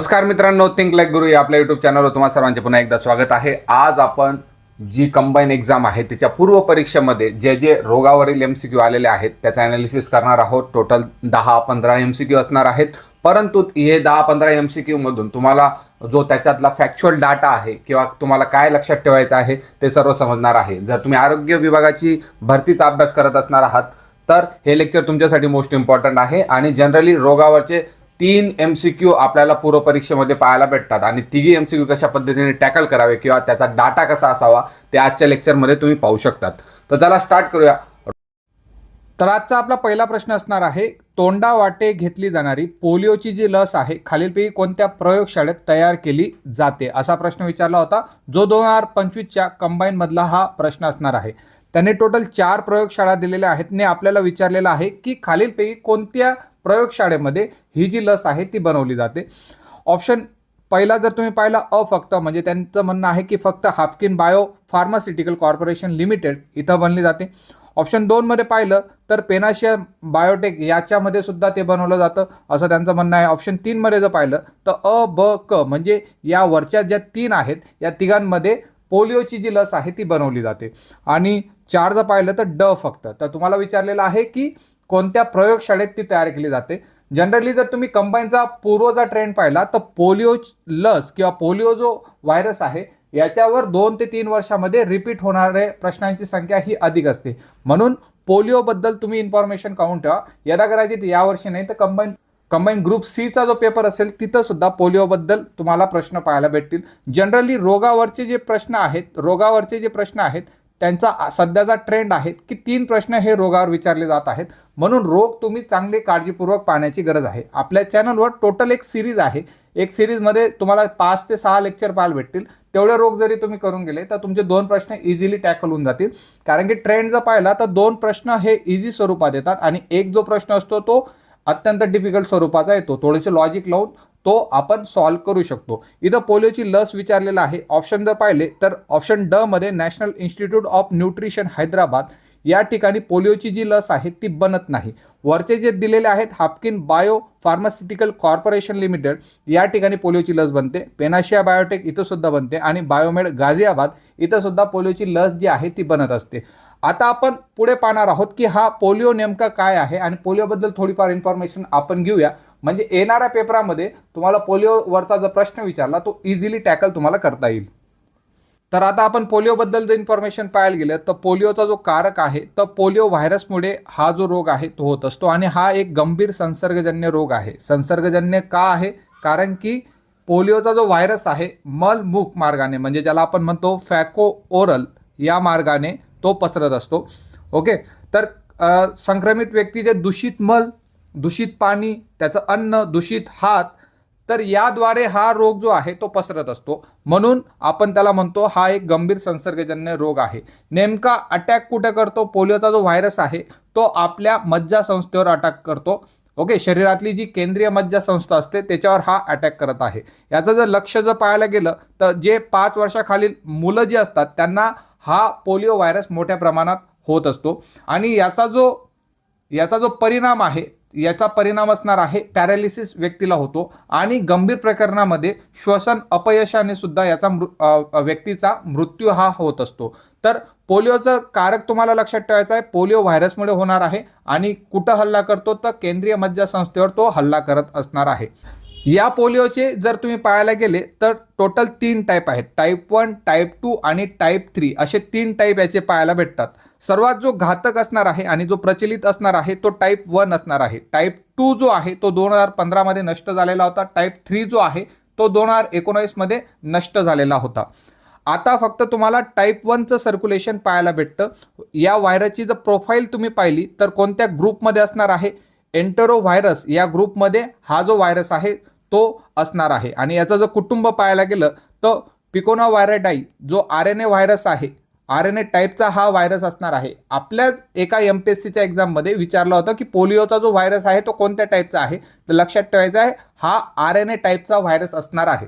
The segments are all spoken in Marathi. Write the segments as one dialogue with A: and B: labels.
A: नमस्कार मित्रांनो, थिंक लाईक गुरु या आपल्या यूट्यूब चॅनलवर तुम्हा सर्वांचे पुन्हा एकदा स्वागत आहे. आज आपण जी कंबाईन एक्झाम आहे त्याच्या पूर्व परीक्षेमध्ये जे जे रोगावरील MCQ आलेले आहेत त्याचा ॲनालिसिस करणार आहोत. टोटल 10-15 MCQ असणार आहेत. परंतु हे 10-15 MCQ मधून तुम्हाला जो त्याच्यातला फॅक्च्युअल डाटा आहे किंवा तुम्हाला काय लक्षात ठेवायचं आहे ते सर्व समजणार आहे. जर तुम्ही आरोग्य विभागाची भरतीचा अभ्यास करत असणार आहात तर हे लेक्चर तुमच्यासाठी मोस्ट इम्पॉर्टंट आहे. आणि जनरली रोगावरचे 3 MCQ आपल्याला पूर्व परीक्षेमध्ये पाहायला भेटतात आणि तिघी MCQ कशा पद्धतीने टॅकल करावे किंवा त्याचा डाटा कसा असावा ते आजच्या लेक्चरमध्ये तुम्ही पाहू शकतात. तर चला स्टार्ट करूया. तर आजचा आपला पहिला प्रश्न असणार आहे, तोंडावाटे घेतली जाणारी पोलिओची जी लस आहे खालीलपैकी कोणत्या प्रयोगशाळेत तयार केली जाते, असा प्रश्न विचारला होता. जो 2025च्या कंबाईन मधला हा प्रश्न असणार आहे. त्याने टोटल 4 प्रयोगशाळा दिलेल्या आहेत ने आपल्याला विचारलेलं आहे की खालीलपैकी कोणत्या प्रयोगशाळेमध्ये ही जी लस आहे ती बनवली जाते. ऑप्शन पहिला जर तुम्ही पाहिला फक्त म्हणजे त्यांचं म्हणणं आहे की फक्त Haffkine bio pharmaceutical corporation limited इथं बनली जाते. ऑप्शन 2 मध्ये पाहिलं तर पेनाशिया बायोटेक याच्यामध्ये सुद्धा ते बनवलं जातं असं त्यांचं म्हणणं आहे. ऑप्शन 3 मध्ये जर पाहिलं तर ब क म्हणजे या वरच्या ज्या 3 आहेत या तिघांमध्ये पोलिओची जी लस आहे ती बनवली जाते. आणि 4 जर पाहिलं तर ड फक्त. तर तुम्हाला विचारलेलं आहे की कोणत्या प्रयोगशाळेत ती तयार केली जाते. जनरली जर तुम्ही कंबाईनचा पूर्वचा ट्रेंड पाहिला तर पोलिओ लस किंवा पोलिओ जो व्हायरस आहे याच्यावर 2 ते 3 वर्षामध्ये रिपीट होणारे प्रश्नांची संख्या ही अधिक असते. म्हणून पोलिओबद्दल तुम्ही इन्फॉर्मेशन काढून ठेवा. यदा कदाचित यावर्षी नाही तर कंबाईन ग्रुप सीचा जो पेपर असेल तिथं सुद्धा पोलिओबद्दल तुम्हाला प्रश्न पाहायला भेटतील. जनरली रोगावरचे जे प्रश्न आहेत त्यांचा सध्याचा ट्रेंड आहे की 3 प्रश्न हे रोगावर विचारले जात आहेत. म्हणून रोग तुम्ही चांगले काळजीपूर्वक पाहण्याची गरज आहे. आपल्या चॅनलवर टोटल एक सिरीज आहे. एक सिरीजमध्ये तुम्हाला 5 ते 6 लेक्चर पाहायला भेटतील. तेवढे रोग जरी तुम्ही करून गेले तर तुमचे 2 प्रश्न इझिली टॅकल होऊन जातील. कारण की ट्रेंड जर पाहिला तर 2 प्रश्न हे इझी स्वरूपात येतात आणि एक जो प्रश्न असतो तो अत्यंत डिफिकल्ट स्वरूपाचा येतो. थोडेसे लॉजिक लावून तो आपण सॉल्व्ह करू शकतो. इथं पोलिओची लस विचारलेला आहे. ऑप्शन जर पाहिले तर ऑप्शन ड मध्ये national institute of nutrition Hyderabad या ठिकाणी पोलिओची जी लस आहे ती बनत नाही. वरचे जे दिलेले आहेत Haffkine bio pharmaceutical corporation limited या ठिकाणी पोलिओची लस बनते. पेनाशिया बायोटेक इथं सुद्धा बनते आणि बायोमेड गाझियाबाद इथं सुद्धा पोलिओची लस जी आहे ती बनत असते. आता आपण पुढे पाहणार आहोत की हा पोलिओ नेमका काय आहे आणि पोलिओबद्दल थोडीफार इन्फॉर्मेशन आपण घेऊया. म्हणजे येणाऱ्या पेपरामध्ये तुम्हाला पोलिओवरचा जर प्रश्न विचारला तो इझिली टॅकल तुम्हाला करता येईल. तर आता आपण पोलिओबद्दल जर इन्फॉर्मेशन पाहायला गेलं तर पोलिओचा जो कारक आहे तर पोलिओ व्हायरसमुळे हा जो रोग आहे तो होत असतो आणि हा एक गंभीर संसर्गजन्य रोग आहे. संसर्गजन्य का आहे? कारण की पोलिओचा जो व्हायरस आहे मलमुख मार्गाने म्हणजे ज्याला आपण म्हणतो फॅको ओरल या मार्गाने तो पसरत असतो. ओके, तर संक्रमित व्यक्तीचे दूषित मल, दूषित पाणी, त्याचं अन्न, दूषित हात, तर याद्वारे हा रोग जो आहे तो पसरत असतो. म्हणून आपण त्याला म्हणतो हा एक गंभीर संसर्गजन्य रोग आहे. नेमका अटॅक कुठे करतो? पोलिओचा जो व्हायरस आहे तो आपल्या मज्जासंस्थेवर अटॅक करतो. ओके, शरीरातली जी केंद्रीय मज्जासंस्था असते त्याच्यावर हा अटॅक करत आहे. याचं जर लक्ष जर पाहायला गेलं तर जे 5 वर्षाखालील मुलं जी असतात त्यांना हा पोलिओ व्हायरस मोठ्या प्रमाणात होत असतो आणि याचा जो परिणाम आहे याचा परिणाम असणार आहे पॅरालिसिस व्यक्तीला होतो आणि गंभीर प्रकरणामध्ये श्वसन अपयशाने सुद्धा याचा व्यक्तीचा मृत्यू हा होत असतो. तर पोलिओचं कारक तुम्हाला लक्षात ठेवायचं आहे. पोलिओ व्हायरसमुळे होणार आहे आणि कुठं हल्ला करतो तर केंद्रीय मज्जासंस्थेवर तो हल्ला करत असणार आहे. या पोलिओचे जर तुम्ही पाहायला गेले तर टोटल 3 टाईप आहेत. टाईप 1, टाईप 2 आणि टाईप 3 असे 3 टाईप याचे पाहायला भेटतात. सर्वात जो घातक असणार आहे आणि जो प्रचलित असणार आहे तो टाईप 1 असणार आहे. टाईप 2 जो आहे तो 2015 मध्ये नष्ट झालेला होता. टाईप 3 जो आहे तो 2019 मध्ये नष्ट झालेला होता. आता फक्त तुम्हाला टाईप 1चं सर्क्युलेशन पाहायला भेटतं. या व्हायरसची जर प्रोफाईल तुम्ही पाहिली तर कोणत्या ग्रुपमध्ये असणार आहे? एंटेरो व्हायरस या ग्रुपमध्ये हा जो व्हायरस आहे तो असणार आहे. आणि याचं जर कुटुंब पाहायला गेलं तर पिकोनाव्हायरडाई जो RNA व्हायरस आहे, RNA टाईपचा हा व्हायरस असणार आहे. आपल्याच एका MPSCच्या एक्झाममध्ये विचारलं होतं की पोलिओचा जो व्हायरस आहे तो कोणत्या टाईपचा आहे, तर लक्षात ठेवायचं आहे हा RNA टाईपचा व्हायरस असणार आहे.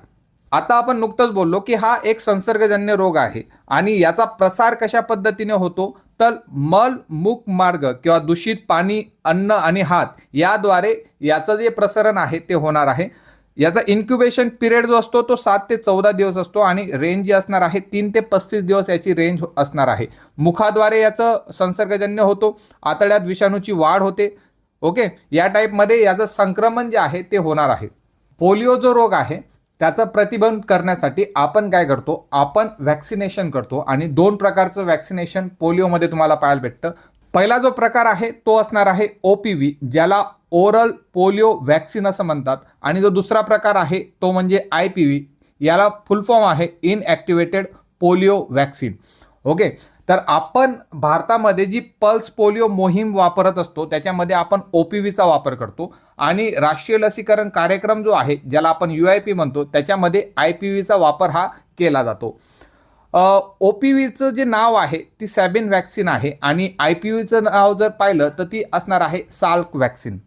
A: आता आपण नुकतंच बोललो की हा एक संसर्गजन्य रोग आहे आणि याचा प्रसार कशा पद्धतीने होतो तर मल मूक मार्ग किंवा दूषित पाणी, अन्न आणि हात याद्वारे याचं जे प्रसरण आहे ते होणार आहे. याचा इन्क्युबेशन पिरियड जो असतो तो 7 ते 14 दिवस असतो आणि रेंज जी असणार आहे 3 ते 35 दिवस याची रेंज असणार आहे. मुखाद्वारे याचं संसर्गजन्य होतो, आतड्यात विषाणूची वाढ होते. ओके, या टाईपमध्ये याचं संक्रमण जे आहे ते होणार आहे. पोलिओ जो रोग आहे त्याचा प्रतिबंध करण्यासाठी आपण काय करतो, आपण वॅक्सिनेशन करतो आणि 2 प्रकारचं वॅक्सिनेशन पोलिओमध्ये तुम्हाला पाहायला भेटतं. पहिला जो प्रकार आहे तो असणार आहे OPV, ज्याला ओरल पोलिओ वॅक्सिन असं म्हणतात, आणि जो दुसरा प्रकार आहे तो म्हणजे IPV, याला फुल फॉर्म आहे इनॲक्टिवेटेड पोलिओ वॅक्सिन. ओके, तर आपण भारतामध्ये जी पल्स पोलिओ मोहीम वापरत असतो त्याच्यामध्ये आपण OPVचा वापर करतो आणि राष्ट्रीय लसीकरण कार्यक्रम जो आहे ज्याला आपण UIP म्हणतो त्याच्यामध्ये IPVचा वापर हा केला जातो. OPVचं जे नाव आहे ती सॅबिन वॅक्सिन आहे आणि IPVचं नाव जर पाहिलं तर ती असणार आहे साल्क वॅक्सिन.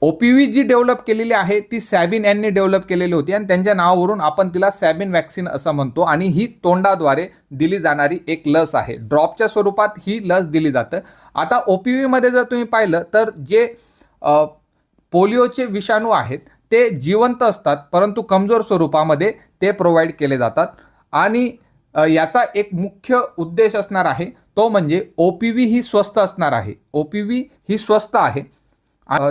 A: OPV जी डेव्हलप केलेली आहे ती सॅबिन यांनी डेव्हलप केलेली होती आणि त्यांच्या नावावरून आपण तिला सॅबिन वॅक्सिन असं म्हणतो आणि ही तोंडाद्वारे दिली जाणारी एक लस आहे. ड्रॉपच्या स्वरूपात ही लस दिली जातं. आता OPVमध्ये जर तुम्ही पाहिलं तर जे पोलिओचे विषाणू आहेत ते जिवंत असतात, परंतु कमजोर स्वरूपामध्ये ते प्रोव्हाइड केले जातात आणि याचा एक मुख्य उद्देश असणार आहे तो म्हणजे OPV ही स्वस्त असणार आहे. OPV ही स्वस्त आहे.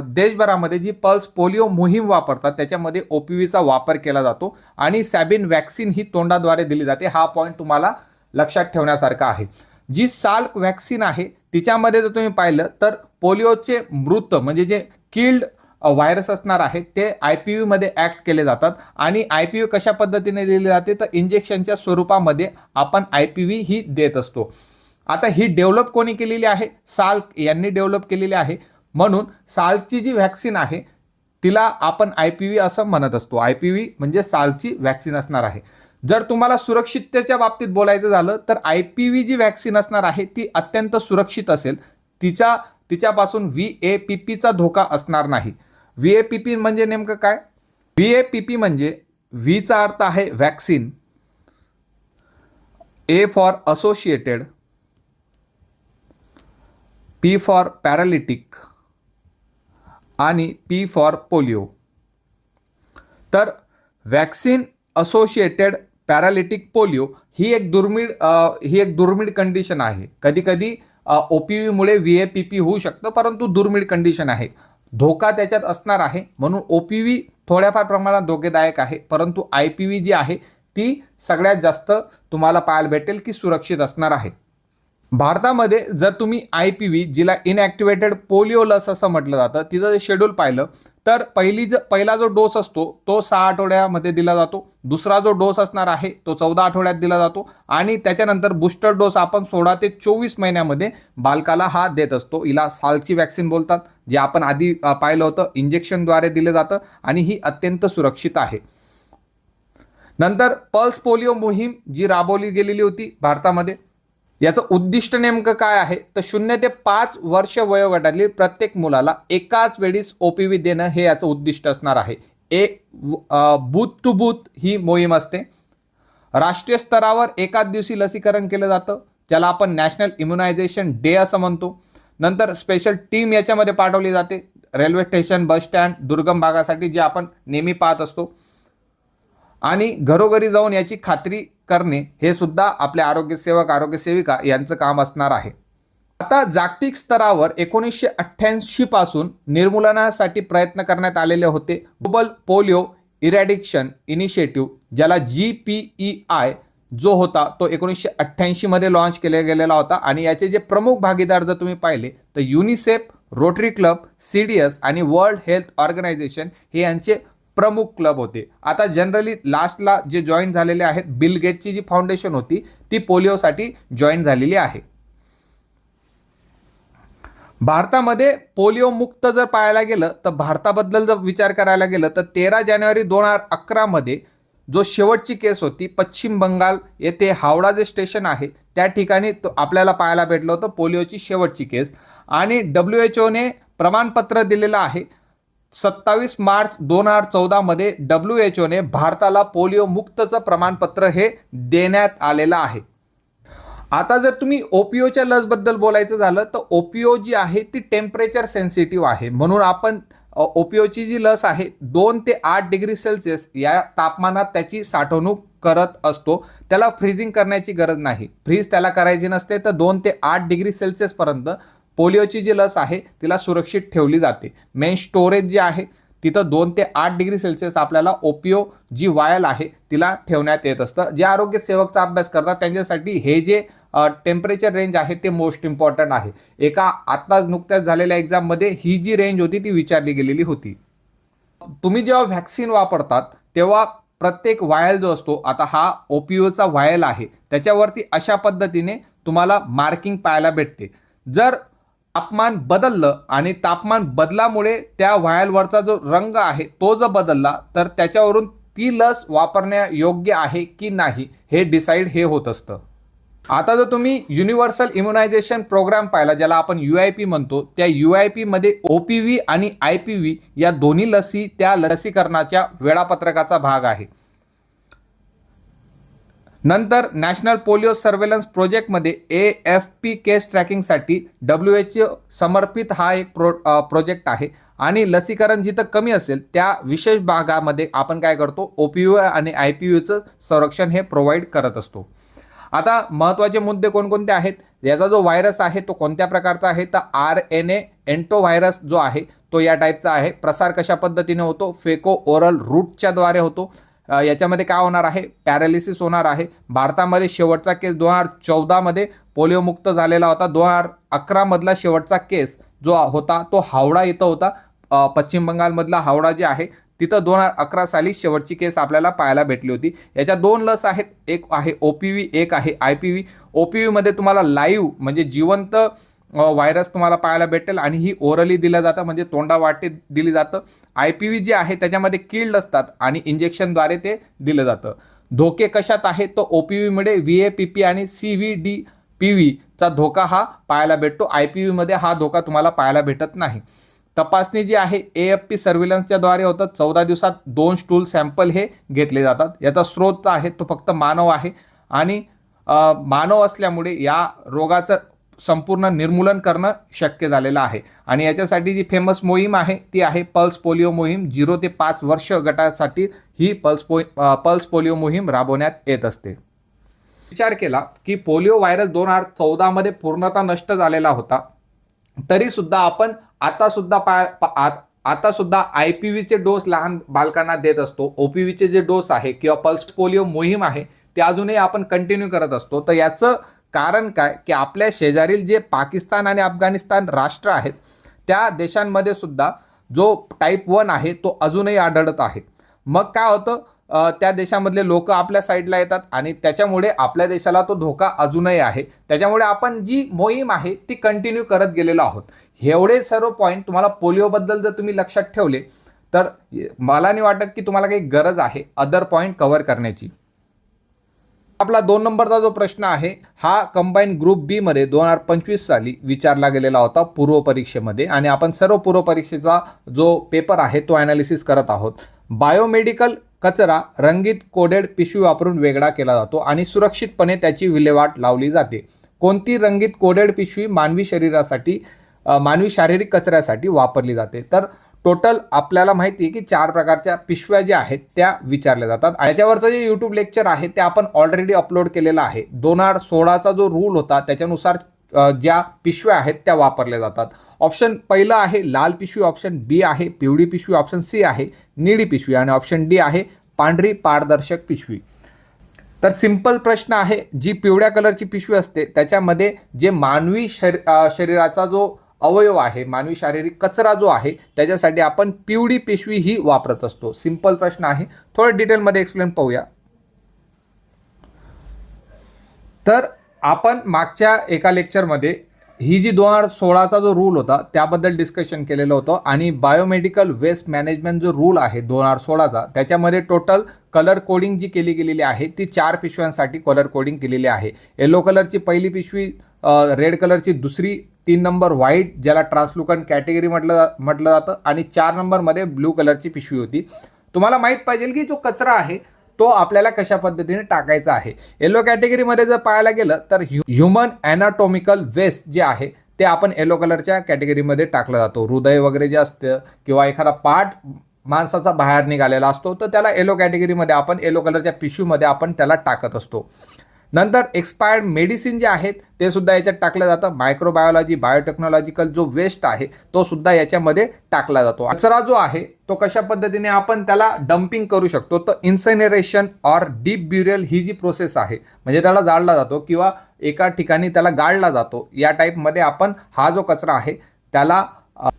A: देशभरामध्ये जी पल्स पोलिओ मोहीम वापरतात त्याच्यामध्ये OPVचा वापर केला जातो आणि सॅबिन वॅक्सिन ही तोंडाद्वारे दिली जाते. हा पॉईंट तुम्हाला लक्षात ठेवण्यासारखा आहे. जी साल्क वॅक्सिन आहे तिच्यामध्ये जर तुम्ही पाहिलं तर पोलिओचे मृत म्हणजे जे किल्ड व्हायरस असणार आहे ते IPV मध्ये ॲक्ट केले जातात आणि IPV कशा पद्धतीने दिली जाते तर इंजेक्शनच्या स्वरूपामध्ये आपण IPV ही देत असतो. आता ही डेव्हलप कोणी केलेली आहे, साल्क यांनी डेव्हलप केलेली आहे. म्हणून साल्कची जी व्हॅक्सिन आहे तिला आपण IPV असं म्हणत असतो. IPV म्हणजे साल्कची व्हॅक्सिन असणार आहे. जर तुम्हाला सुरक्षिततेच्या बाबतीत बोलायचं झालं तर IPV जी व्हॅक्सिन असणार आहे ती अत्यंत सुरक्षित असेल. तिच्यापासून VAPPचा धोका असणार नाही. VAPP म्हणजे नेमकं काय? VAPP म्हणजे चा अर्थ आहे vaccine, A for associated, P for paralytic आणि P फॉर पोलिओ. तर वॅक्सिन असोसिएटेड पॅरालिटिक पोलिओ ही एक दुर्मिळ कंडिशन आहे. कधीकधी OPVमुळे VAPP होऊ शकतं, परंतु दुर्मिळ कंडिशन आहे. धोका त्याच्यात असणार आहे, म्हणून OPV थोड्याफार प्रमाणात धोकेदायक आहे, परंतु IPV जी आहे ती सगळ्यात जास्त तुम्हाला पाहायला भेटेल की सुरक्षित असणार आहे. भारतामध्ये जर तुम्ही IPV जिला इनॲक्टिवेटेड पोलिओ लस असं म्हटलं जातं तिचं जे शेड्यूल पाहिलं तर पहिला जो डोस असतो तो 6 आठवड्यामध्ये दिला जातो. दुसरा जो डोस असणार आहे तो 14 आठवड्यात दिला जातो आणि त्याच्यानंतर बूस्टर डोस आपण 16 ते 24 महिन्यामध्ये बालकाला हा देत असतो. हिला साल्कची वॅक्सिन बोलतात, जे आपण आधी पाहिलं होतं इंजेक्शनद्वारे दिलं जातं आणि ही अत्यंत सुरक्षित आहे. नंतर पल्स पोलिओ मोहीम जी राबवली गेलेली होती भारतामध्ये, याचं उद्दिष्ट नेमकं काय आहे तर 0 ते 5 वर्ष वयोगटातील प्रत्येक मुलाला एकाच वेळीस OPV देणं हे याचं उद्दिष्ट असणार आहे. बूथ टू बूथ ही मोहीम असते. राष्ट्रीय स्तरावर एकाच दिवशी लसीकरण केलं जातं, ज्याला आपण नॅशनल इम्युनायझेशन डे असं म्हणतो. नंतर स्पेशल टीम याच्यामध्ये पाठवली जाते, रेल्वे स्टेशन, बस स्टँड, दुर्गम भागासाठी जे आपण नेहमी पाहत असतो, आणि घरोघरी जाऊन याची खात्री करणे हे सुद्धा आपले आरोग्यसेवक आरोग्यसेविका यांचं काम असणार आहे. आता जागतिक स्तरावर 1988 पासून निर्मूलनासाठी प्रयत्न करण्यात आलेले होते ग्लोबल पोलिओ इरॅडिक्शन इनिशिएटिव्ह, ज्याला GPEI जो होता तो 1988 मध्ये लॉन्च केला गेलेला होता आणि याचे जे प्रमुख भागीदार जर तुम्ही पाहिले तर युनिसेफ, रोटरी क्लब, CDS आणि वर्ल्ड हेल्थ ऑर्गनायझेशन हे यांचे प्रमुख क्लब होते. आता जनरली लास्टला जे जॉईन झालेले आहेत, बिल गेटची जी फाउंडेशन होती ती पोलिओसाठी जॉईन झालेली आहे. भारतामध्ये पोलिओ मुक्त जर पाहायला गेलं तर भारताबद्दल जर विचार करायला गेलं तर 13 जानेवारी 2011 मध्ये जो शेवटची केस होती पश्चिम बंगाल येथे हावडा जे स्टेशन आहे त्या ठिकाणी आपल्याला पाहायला भेटलं होतं पोलिओची शेवटची केस, आणि WHOने प्रमाणपत्र दिलेलं आहे. 27 मार्च 2014 मध्ये WHOने भारताला पोलिओ मुक्तचं प्रमाणपत्र हे देण्यात आलेलं आहे. आता जर तुम्ही OPOच्या लसबद्दल बोलायचं झालं तर OPO जी आहे ती टेम्परेचर सेन्सिटिव्ह आहे, म्हणून आपण ओपीओची जी लस आहे 2 ते 8 डिग्री सेल्सिअस या तापमानात त्याची साठवणूक करत असतो. त्याला फ्रीजिंग करण्याची गरज नाही, फ्रीज त्याला करायची नसते. तर 2 ते 8 डिग्री सेल्सिअसपर्यंत पोलिओची जी लस आहे तिला सुरक्षित ठेवली जाते. मेन स्टोरेज जे आहे तिथं 2 ते 8 डिग्री सेल्सिअस आपल्याला ओपीओ जी वायल आहे तिला ठेवण्यात येत असतं. जे आरोग्य सेवकचा अभ्यास करतात त्यांच्यासाठी हे जे टेम्परेचर रेंज आहे ते मोस्ट इम्पॉर्टंट आहे. एका आत्ताच नुकत्याच झालेल्या एक्झाममध्ये ही जी रेंज होती ती विचारली गेलेली होती. तुम्ही जेव्हा व्हॅक्सिन वापरतात तेव्हा प्रत्येक वायल जो असतो, आता हा ओपीओचा वायल आहे त्याच्यावरती अशा पद्धतीने तुम्हाला मार्किंग पाहायला भेटते. जर तापमान बदललं आणि तापमान बदलामुळे त्या व्हायलवरचा जो रंग आहे तो जर बदलला तर त्याच्यावरून ती लस वापरण्यायोग्य आहे की नाही हे डिसाईड हे होत असतं. आता जर तुम्ही युनिव्हर्सल इम्युनायझेशन प्रोग्राम पाहिला, ज्याला आपण UIP म्हणतो, त्या UIP मध्ये OPV आणि IPV या दोन्ही लसी त्या लसीकरणाच्या वेळापत्रकाचा भाग आहे. नंतर नॅशनल पोलिओ सर्वेलन्स प्रोजेक्टमध्ये AFP केस ट्रॅकिंगसाठी WHO समर्पित हा एक प्रोजेक्ट आहे. आणि लसीकरण जिथं कमी असेल त्या विशेष भागामध्ये आपण काय करतो, OPV आणि IPVचं संरक्षण हे प्रोव्हाइड करत असतो. आता महत्त्वाचे मुद्दे कोणकोणते आहेत, याचा जो व्हायरस आहे तो कोणत्या प्रकारचा आहे, तर RNA एंटोव्हायरस जो आहे तो या टाईपचा आहे. प्रसार कशा पद्धतीने होतो, फेको ओरल रूटच्या द्वारे होतो. याच्यामध्ये काय होणार आहे, पॅरालिसिस होणार आहे. भारतामध्ये शेवटचा केस 2014 मध्ये पोलिओमुक्त झालेला होता. 2011 मधला शेवटचा केस जो होता तो हावडा इथं होता. पश्चिम बंगालमधला हावडा जे आहे तिथं 2011 साली शेवटची केस आपल्याला पाहायला भेटली होती. याच्या 2 लस आहेत, एक आहे OPV, एक आहे IPV. OPV मध्ये तुम्हाला लाईव्ह म्हणजे जिवंत व्हायरस तुम्हाला पाहायला भेटेल आणि ही ओरली दिलं जातं म्हणजे तोंडावाटे दिली जातं. IPV जे आहे त्याच्यामध्ये किल्ड असतात आणि इंजेक्शनद्वारे ते दिलं जातं. धोके कशात आहे, तो OPV मध्ये VAPP आणि CVDPV चा धोका हा पाहायला भेटतो. IPV मध्ये हा धोका तुम्हाला पाहायला भेटत नाही. तपासणी जी आहे AFP सर्व्हिलन्सच्या द्वारे होतं. 14 दिवसात 2 स्टूल सॅम्पल हे घेतले जातात. याचा स्रोत आहे तो फक्त मानव आहे आणि मानव असल्यामुळे या रोगाचं संपूर्ण निर्मूलन करणं शक्य झालेलं आहे. आणि याच्यासाठी जी फेमस मोहीम आहे ती आहे पल्स पोलिओ मोहीम. 0 ते 5 वर्ष गटासाठी ही पल्स पोलिओ मोहीम राबवण्यात येत असते. विचार केला की पोलिओ व्हायरस 2014 मध्ये पूर्णतः नष्ट झालेला होता, तरी सुद्धा आपण आता सुद्धा IPVचे डोस लहान बालकांना देत असतो. OPVचे जे डोस आहे किंवा पल्स पोलिओ मोहीम आहे ते अजूनही आपण कंटिन्यू करत असतो. तर याचं कारण काय की आपल्या शेजारील जे पाकिस्तान आणि अफगाणिस्तान राष्ट्र आहेत त्या देशांमध्ये सुद्धा जो टाईप 1 आहे तो अजूनही आढळत आहे. मग काय होतं, त्या देशामधले लोक आपल्या साईडला येतात आणि त्याच्यामुळे आपल्या देशाला तो धोका अजूनही आहे. त्याच्यामुळे आपण जी मोहीम आहे ती कंटिन्यू करत गेलेलो आहोत. एवढे सर्व पॉईंट तुम्हाला पोलिओबद्दल जर तुम्ही लक्षात ठेवले तर मला नाही वाटत की तुम्हाला काही गरज आहे अदर पॉईंट कव्हर करण्याची. आपला 2 नंबरचा जो प्रश्न आहे हा कंबाईन ग्रुप बी मध्ये 2025 साली विचारला गेलेला होता पूर्व परीक्षेमध्ये. आणि आपण सर्व पूर्व परीक्षेचा जो पेपर आहे तो ॲनालिसिस करत आहोत. बायोमेडिकल कचरा रंगीत कोडेड पिशवी वापरून वेगळा केला जातो आणि सुरक्षितपणे त्याची विल्हेवाट लावली जाते. कोणती रंगीत कोडेड पिशवी मानवी शारीरिक कचऱ्यासाठी वापरली जाते, तर टोटल आपल्याला माहिती आहे की 4 प्रकारच्या पिशव्या ज्या आहेत त्या विचारल्या जातात. याच्यावरचं जे यूट्यूब लेक्चर आहे ते आपण ऑलरेडी अपलोड केलेलं आहे. 2016चा जो रूल होता त्याच्यानुसार ज्या पिशव्या आहेत त्या वापरल्या जातात. ऑप्शन पहिलं आहे लाल पिशवी, ऑप्शन बी आहे पिवळी पिशवी, ऑप्शन सी आहे निळी पिशवी आणि ऑप्शन डी आहे पांढरी पारदर्शक पिशवी. तर सिंपल प्रश्न आहे, जी पिवळ्या कलरची पिशवी असते त्याच्यामध्ये जे मानवी शरीराचा जो अवयव आहे, मानवी शारीरिक कचरा जो आहे त्याच्यासाठी आपण पिवळी पिशवी ही वापरत असतो. सिंपल प्रश्न आहे, थोडं डिटेलमध्ये एक्सप्लेन पाहूया. तर आपण मागच्या एका लेक्चरमध्ये ही जी 2016चा जो रूल होता त्याबद्दल डिस्कशन केलेलं होतं आणि बायोमेडिकल वेस्ट मॅनेजमेंट जो रूल आहे 2016चा त्याच्यामध्ये टोटल कलर कोडिंग जी केली गेलेली आहे ती 4 पिशव्यांसाठी कलर कोडिंग केलेली आहे. येलो कलरची पहिली पिशवी, रेड कलरची दुसरी, 3 नंबर व्हाईट ज्याला ट्रान्सलुकंट कॅटेगरी म्हटलं जातं आणि 4 नंबरमध्ये ब्लू कलरची पिशवी होती. तुम्हाला माहीत पाहिजे की जो कचरा आहे तो आपल्याला कशा पद्धतीने टाकायचा आहे. येलो कॅटेगरीमध्ये जर पाहायला गेलं तर ह्युमन ॲनाटॉमिकल वेस्ट जे आहे ते आपण येलो कलरच्या कॅटेगरीमध्ये टाकलं जातो. हृदय वगैरे जे असतं किंवा एखादा पार्ट माणसाचा बाहेर निघालेला असतो तर त्याला येलो कॅटेगरीमध्ये आपण येलो कलरच्या पिशवीमध्ये आपण त्याला टाकत असतो. नंतर एक्सपायर्ड मेडिसिन जे आहेत ते सुद्धा याच्यात टाकलं जातं. मायक्रोबायोलॉजी बायोटेक्नॉलॉजिकल जो वेस्ट आहे तो सुद्धा याच्यामध्ये टाकला जातो. कचरा जो आहे तो कशा पद्धतीने आपण त्याला डम्पिंग करू शकतो, तर इन्सिनरेशन और डीप ब्युरियल ही जी प्रोसेस आहे म्हणजे त्याला जाळला जातो किंवा एका ठिकाणी त्याला गाळला जातो, या टाईपमध्ये आपण हा जो कचरा आहे त्याला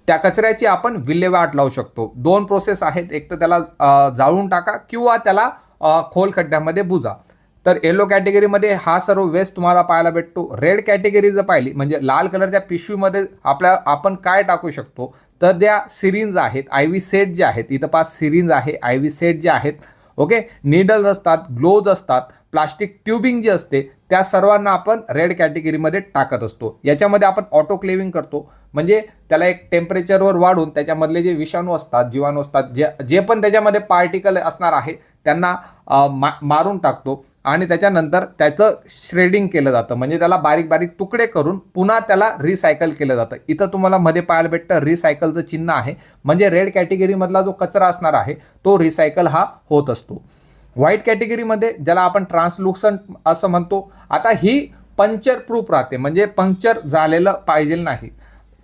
A: त्या कचऱ्याची आपण विल्हेवाट लावू शकतो. दोन प्रोसेस आहेत, एक तर त्याला जाळून टाका किंवा त्याला खोल खड्ड्यामध्ये बुजा. तर येलो कॅटेगरीमध्ये हा सर्व वेस्ट तुम्हाला पाहायला भेटतो. रेड कॅटेगरी जर पाहिली म्हणजे लाल कलरच्या पिशवीमध्ये आपण काय टाकू शकतो, तर त्या सिरिंज आहेत, आय व्ही सेट जे आहेत, इथं 5 सिरिंज आहे, आय व्ही सेट जे आहेत, ओके, निडल्स असतात, ग्लोव्ज असतात, प्लास्टिक ट्यूबिंग जी असते, त्या सर्वांना आपण रेड कॅटेगरीमध्ये टाकत असतो. याच्यामध्ये आपण ऑटोक्लेविंग करतो म्हणजे त्याला एक टेम्परेचरवर वाढून त्याच्यामधले जे विषाणू असतात, जीवाणू असतात, जे पण त्याच्यामध्ये पार्टिकल असणार आहे त्यांना मारून टाकतो आणि त्याच्यानंतर त्याचं श्रेडिंग केलं जातं म्हणजे त्याला बारीक बारीक तुकडे करून पुन्हा त्याला रिसायकल केलं जातं. इथं तुम्हाला मध्ये पाहायला भेटतं रिसायकलचं चिन्ह आहे म्हणजे रेड कॅटेगरीमधला जो कचरा असणार आहे तो रिसायकल हा होत असतो. व्हाईट कॅटेगरीमध्ये ज्याला आपण ट्रान्सलुसंट असं म्हणतो, आता ही पंक्चर प्रूफ राहते म्हणजे पंक्चर झालेलं पाहिजे नाही.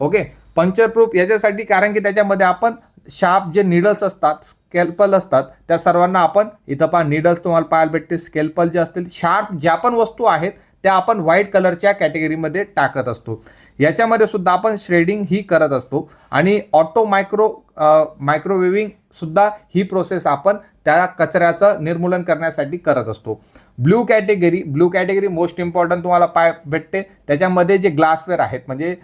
A: ओके, पंक्चर प्रूफ याच्यासाठी कारण की त्याच्यामध्ये आपण शार्प जे निडल्स असतात, स्केल्पल असतात, त्या सर्वांना आपण इथं पहा निडल्स तुम्हाला पाहायला भेटते, स्केल्पल जे असतील, शार्प ज्या पण वस्तू आहेत त्या आपण व्हाईट कलरच्या कॅटेगरीमध्ये टाकत असतो. याच्यामध्ये सुद्धा आपण श्रेडिंग ही करत असतो आणि मायक्रोवेव्हिंग सुद्धा ही प्रोसेस आपण त्या कचऱ्याचं निर्मूलन करण्यासाठी करत असतो. ब्लू कॅटेगरी मोस्ट इम्पॉर्टंट तुम्हाला भेटते. त्याच्यामध्ये जे ग्लासवेअर आहेत म्हणजे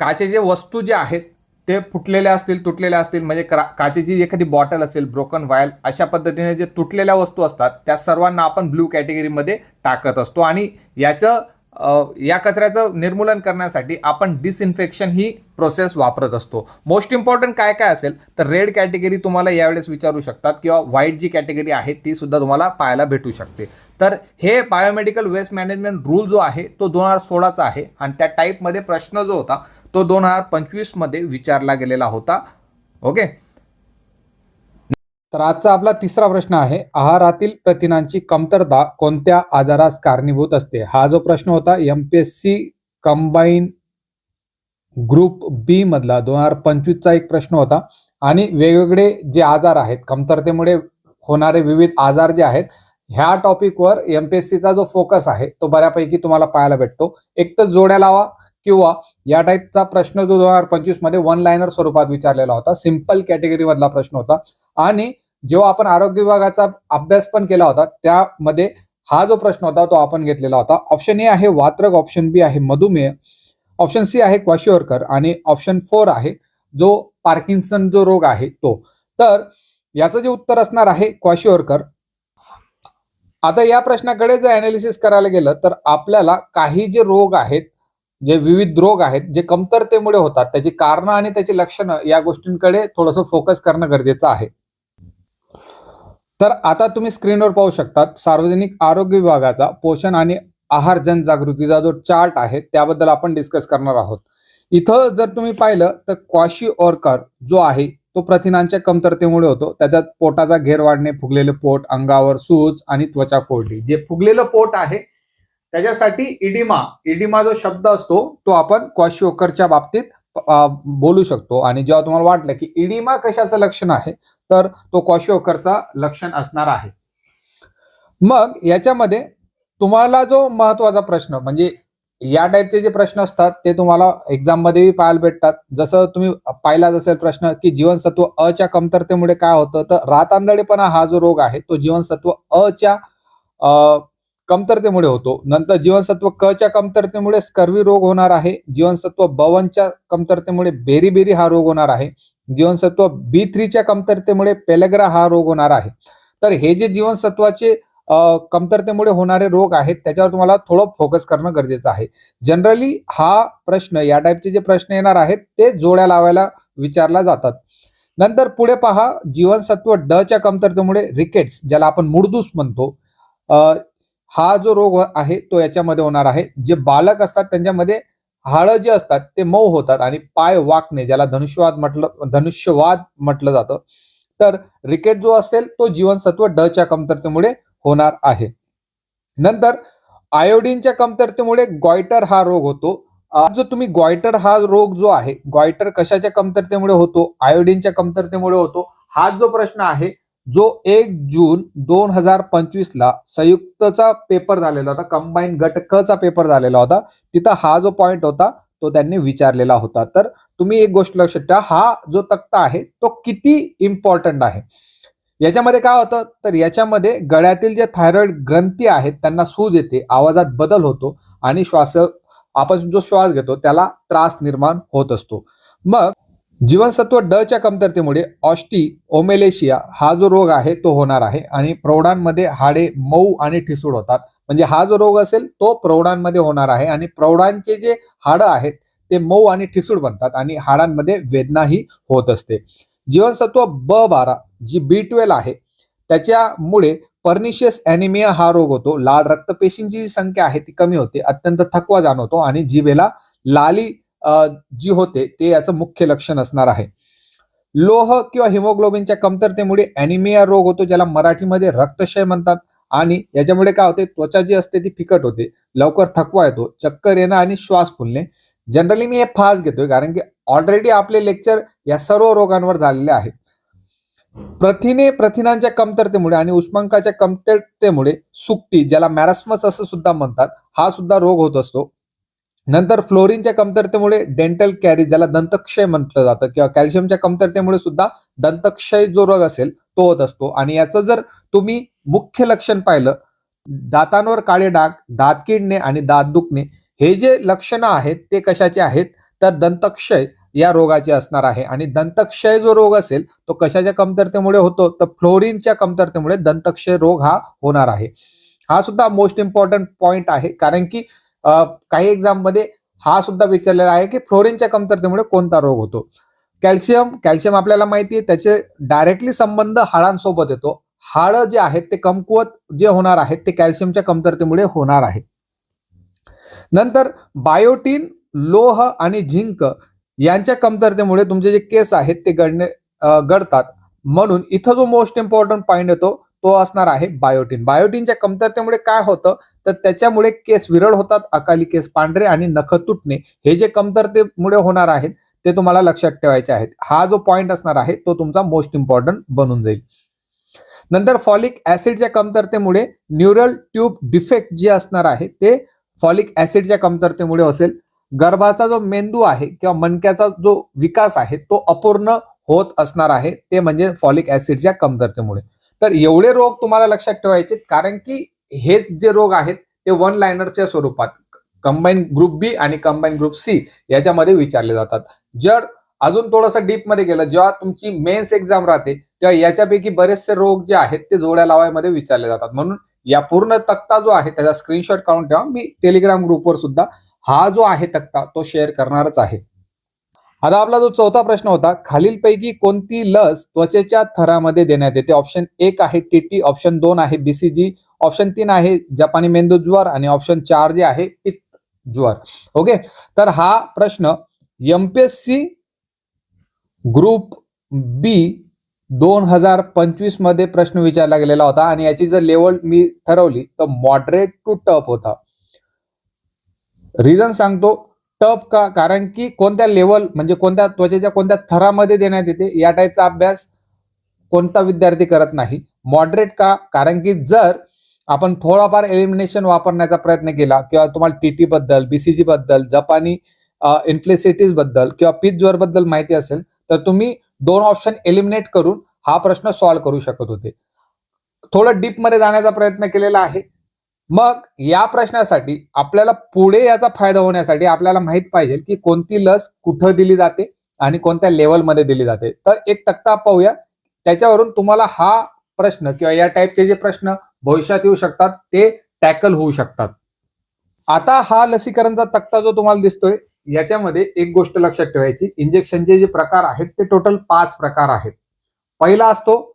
A: काचेचे वस्तू जे आहेत ते फुटलेले असतील, तुटलेले असतील म्हणजे काचेची एखादी बॉटल असेल, ब्रोकन व्हायल, अशा पद्धतीने जे तुटलेल्या वस्तू असतात त्या सर्वांना आपण ब्लू कॅटेगरीमध्ये टाकत असतो आणि या कचऱ्याचं निर्मूलन करण्यासाठी आपण डिसइन्फेक्शन ही प्रोसेस वापरत असतो. मोस्ट इम्पॉर्टंट काय काय असेल तर रेड कॅटेगरी तुम्हाला यावेळेस विचारू शकतात किंवा व्हाईट जी कॅटेगरी आहे ती सुद्धा तुम्हाला पाहायला भेटू शकते. तर हे बायोमेडिकल वेस्ट मॅनेजमेंट रूल जो आहे तो 2016चा आहे आणि त्या टाईपमध्ये प्रश्न जो होता तो 2025 मध्ये विचारला गेलेला होता. ओके, तर आजचा आपला तिसरा प्रश्न आहे, आहारातील प्रथिनांची कमतरता कोणत्या आजारास कारणीभूत असते. हा जो प्रश्न होता MPSC कंबाईन ग्रुप बी मधला 2025चा एक प्रश्न होता आणि वेगवेगळे जे आजार आहेत, कमतरतेमुळे होणारे विविध आजार जे आहेत, ह्या टॉपिकवर MPSCचा जो फोकस आहे तो बऱ्यापैकी तुम्हाला पाहायला भेटतो. एक तर जोड्या लावा किंवा या टाईपचा प्रश्न जो 2025 मध्ये वन लाईनर स्वरूपात विचारलेला होता, सिंपल कॅटेगरी मधला प्रश्न होता आणि जेव्हा आपण आरोग्य विभागाचा अभ्यास पण केला होता त्यामध्ये हा जो प्रश्न होता तो आपण घेतलेला होता. ऑप्शन ए आहे वात्रक, ऑप्शन बी आहे मधुमेह, ऑप्शन सी आहे क्वाशिओरकर आणि ऑप्शन 4 आहे जो पार्किन्सन जो रोग आहे तो. तर याचं जे उत्तर असणार आहे क्वाशिओरकर. आता या प्रश्नाकडे जर अनालिसिस करायला गेलं तर आपल्याला काही जे रोग आहेत, जे विविध रोग आहेत जे कमतरतेमुळे होतात, त्याची कारणं आणि त्याची लक्षणं या गोष्टींकडे थोडंसं फोकस करणं गरजेचं आहे. तर आता तुम्ही स्क्रीनवर पाहू शकतात सार्वजनिक आरोग्य विभागाचा पोषण आणि आहार जनजागृतीचा जो चार्ट आहे त्याबद्दल आपण डिस्कस करणार आहोत. इथं जर तुम्ही पाहिलं तर क्वाशिओरकर जो आहे तो प्रथिनांच्या कमतरतेमुळे होतो. त्याच्यात पोटाचा घेर वाढणे, फुगलेले पोट, अंगावर सूज आणि त्वचा कोरडी. जे फुगलेलं पोट आहे त्याच्यासाठी इडिमा जो शब्द असतो तो आपण क्वाशिओरकरच्या बाबतीत बोलू शकतो आणि जेव्हा तुम्हाला वाटलं की इडिमा कशाचं लक्षण आहे तर तो क्वाशिओरकरचा लक्षण असणार आहे. मग याच्यामध्ये तुम्हाला जो महत्वाचा प्रश्न म्हणजे या टाईपचे जे प्रश्न असतात ते तुम्हाला एक्झाम मध्येही पाहायला भेटतात. जसं तुम्ही पाहिलाच असेल प्रश्न की जीवनसत्व अ च्या कमतरतेमुळे काय होतं, तर रातआंधळेपणा हा जो रोग आहे तो जीवनसत्व अ च्या कमतरतेमुळे होतो. नंतर जीवनसत्व क च्या कमतरतेमुळे स्कर्वी रोग होणार आहे. जीवनसत्व B1 च्या कमतरतेमुळे बेरीबेरी हा रोग होणार आहे. जीवनसत्व B3 च्या कमतरतेमुळे पेलेग्रा हा रोग होणार आहे. तर हे जे जीवनसत्वाचे कमतरतेमुळे होणारे रोग आहेत त्याच्यावर तुम्हाला थोडं फोकस करणं गरजेचं आहे. जनरली हा प्रश्न या टाईपचे जे प्रश्न येणार आहेत ते जोड्या लावायला विचारला जातात. नंतर पुढे पहा, जीवनसत्व ड च्या कमतरतेमुळे रिकेट्स ज्याला आपण मुडदूस म्हणतो, हा जो रोग आहे तो याच्यामध्ये होणार आहे. जे बालक असतात त्यांच्यामध्ये
B: हाडं जे असतात ते मऊ होतात आणि पाय वाकणे, ज्याला धनुष्यवाद म्हटलं जातं. तर रिकेट जो असेल तो जीवनसत्व ड च्या कमतरतेमुळे होणार आहे. नंतर आयोडीनच्या कमतरतेमुळे गॉइटर हा रोग होतो. जो तुम्ही गॉइटर हा रोग जो आहे, गॉइटर कशाच्या कमतरतेमुळे होतो? आयोडीनच्या कमतरतेमुळे होतो. हा जो प्रश्न आहे, जो 1 जून 2025 ला संयुक्तचा पेपर झालेला होता, कंबाईन गट क चा पेपर झालेला होता. तिथं हा जो पॉइंट होता तो त्यांनी विचारलेला होता. तर तुम्ही एक गोष्ट लक्षात ठेवा, हा जो तक्ता आहे तो किती इम्पॉर्टंट आहे. याच्यामध्ये काय होतं, तर याच्यामध्ये गळ्यातील जे थायरॉइड ग्रंथी आहेत त्यांना सूज येते, आवाजात बदल होतो आणि आपण जो श्वास घेतो त्याला त्रास निर्माण होत असतो. मग जीवनसत्व ड च्या कमतरतेमुळे ओमेलेशिया हा जो रोग आहे तो होणार आहे आणि प्रौढांमध्ये हाडे मऊ आणि ठिसूळ होतात. म्हणजे हा जो रोग असेल तो प्रौढांमध्ये होणार आहे आणि प्रौढांचे जे हाडं आहेत ते मऊ आणि ठिसूळ बनतात आणि हाडांमध्ये वेदनाही होत असते. जीवनसत्व B12 जी B12 आहे त्याच्यामुळे पर्निशियस ॲनिमिया हा रोग होतो. लाल रक्तपेशींची जी संख्या आहे ती कमी होते, अत्यंत थकवा जाणवतो आणि जिभेला लाली जी होते ते याचं मुख्य लक्षण असणार आहे. लोह किंवा हिमोग्लोबिनच्या कमतरतेमुळे ॲनिमिया रोग होतो, ज्याला मराठीमध्ये रक्तक्षय म्हणतात. आणि याच्यामुळे काय होते, त्वचा जी असते ती फिकट होते, लवकर थकवा येतो, चक्कर येणं आणि श्वास फुलणे. जनरली मी हे फास्ट घेतोय कारण की ऑलरेडी आपले लेक्चर या सर्व रोगांवर झालेले आहेत. प्रथिनांच्या कमतरतेमुळे आणि उष्मांकाच्या कमतरतेमुळे सुकटी, ज्याला मॅरास्मस असं सुद्धा म्हणतात, हा सुद्धा रोग होत असतो. नंतर फ्लोरीनच्या कमतरतेमुळे डेंटल कॅरी, ज्याला दंतक्षय म्हटलं जातं, किंवा कॅल्शियमच्या कमतरतेमुळे सुद्धा दंतक्षय जो रोग असेल तो होत असतो. आणि याचं जर तुम्ही मुख्य लक्षण पाहिलं, दातांवर काळे डाग, दात किडणे आणि दात दुखणे, हे जे लक्षणं आहेत ते कशाचे आहेत, तर दंतक्षय या रोगाचे असणार आहे. आणि दंतक्षय जो रोग असेल तो कशाच्या कमतरतेमुळे होतो, तर फ्लोरीनच्या कमतरतेमुळे दंतक्षय रोग हा होणार आहे. हा सुद्धा मोस्ट इम्पॉर्टंट पॉइंट आहे कारण की काही एक्झाम मध्ये हा सुद्धा विचारलेला आहे की फ्लोरीनच्या कमतरतेमुळे कोणता रोग होतो. कॅल्शियम आपल्याला माहिती आहे, त्याचे डायरेक्टली संबंध हाडांसोबत येतो. हाडं जे आहेत ते कमकुवत जे होणार आहेत ते कॅल्शियमच्या कमतरतेमुळे होणार आहे. नंतर बायोटीन, लोह आणि झिंक यांच्या कमतरतेमुळे तुमचे जे केस आहेत ते गळतात. म्हणून इथं जो मोस्ट इम्पॉर्टंट पॉइंट येतो तो असणार आहे बायोटीन. बायोटीनच्या कमतरतेमुळे काय होतं, तर त्याच्यामुळे केस विरळ होतात, अकाली केस पांढरे आणि नख तुटणे, हे जे कमतरतेमुळे होणार आहेत ते तुम्हाला लक्षात ठेवायचे आहेत. हा जो पॉइंट असणार आहे तो तुमचा मोस्ट इम्पॉर्टंट बनून जाईल. नंतर फॉलिक ऍसिडच्या कमतरतेमुळे न्यूरल ट्यूब डिफेक्ट जे असणार आहे ते फॉलिक ऍसिडच्या कमतरतेमुळे असेल. गर्भाचा जो मेंदू आहे किंवा मणक्याचा जो विकास आहे तो अपूर्ण होत असणार आहे, ते म्हणजे फॉलिक ऍसिडच्या कमतरतेमुळे. तर एवढे रोग तुम्हाला लक्षात ठेवायचे कारण की हे जे रोग आहेत ते वन लाइनरच्या स्वरूपात कंबाईन ग्रुप बी आणि कंबाईन ग्रुप सी याच्यामध्ये विचारले जातात. जर अजून थोडंसं डीप मध्ये गेलं, जेव्हा तुमची मेन्स एक्झाम राहते तेव्हा याच्यापैकी बरेचसे रोग जे आहेत ते जोड्या लावायमध्ये विचारले जातात. म्हणून या पूर्ण तक्ता जो आहे त्याचा स्क्रीनशॉट काढून ठेवा. मी टेलिग्राम ग्रुपवर सुद्धा हा जो आहे तक्ता तो शेअर करणारच आहे. आता आपला जो चौथा प्रश्न होता, खालीलपैकी कोणती लस त्वचेच्या थरामध्ये देण्यात येते? ऑप्शन 1 आहे टीटी, ऑप्शन 2 आहे बीसीजी, ऑप्शन 3 आहे जपानी मेंदू ज्वर आणि ऑप्शन 4 जे आहे पित्त ज्वर. ओके, तर हा प्रश्न एमपीएससी ग्रुप बी 2025 मध्ये प्रश्न विचारला गेलेला होता आणि याची जर लेवल मी ठरवली तर मॉडरेट टू टफ होता. रिझन सांगतो, टफ का, कारण की कोणत्या लेवल म्हणजे कोणत्या त्वचेच्या कोणत्या थरामध्ये देण्यात येते या टाईपचा अभ्यास कोणता विद्यार्थी करत नाही. मॉडरेट का, कारण की जर आपण थोडाफार एलिमिनेशन वापरण्याचा प्रयत्न केला किंवा तुम्हाला टीटी बद्दल, बीसीजी बद्दल, जपानी इन्फ्लेसिटीज बद्दल किंवा पित्त ज्वर बद्दल माहिती असेल तर तुम्ही 2 ऑप्शन एलिमिनेट करून हा प्रश्न सॉल्व्ह करू शकत होते. थोडं डीप मध्ये जाण्याचा प्रयत्न केलेला आहे. मग या प्रश्नासाठी आपल्याला पुढे याचा फायदा होण्यासाठी आपल्याला माहित पाहिजे की कोणती लस कुठं दिली जाते आणि कोणत्या लेवलमध्ये दिली जाते. तर एक तक्ता पाहूया, त्याच्यावरून तुम्हाला हा प्रश्न किंवा या टाईपचे जे प्रश्न भविष्यात येऊ शकतात ते टॅकल होऊ शकतात. आता हा लसीकरणचा तक्ता जो तुम्हाला दिसतोय याच्यामध्ये एक गोष्ट लक्षात ठेवायची, इंजेक्शनचे जे प्रकार आहेत ते टोटल 5 प्रकार आहेत. पहिला असतो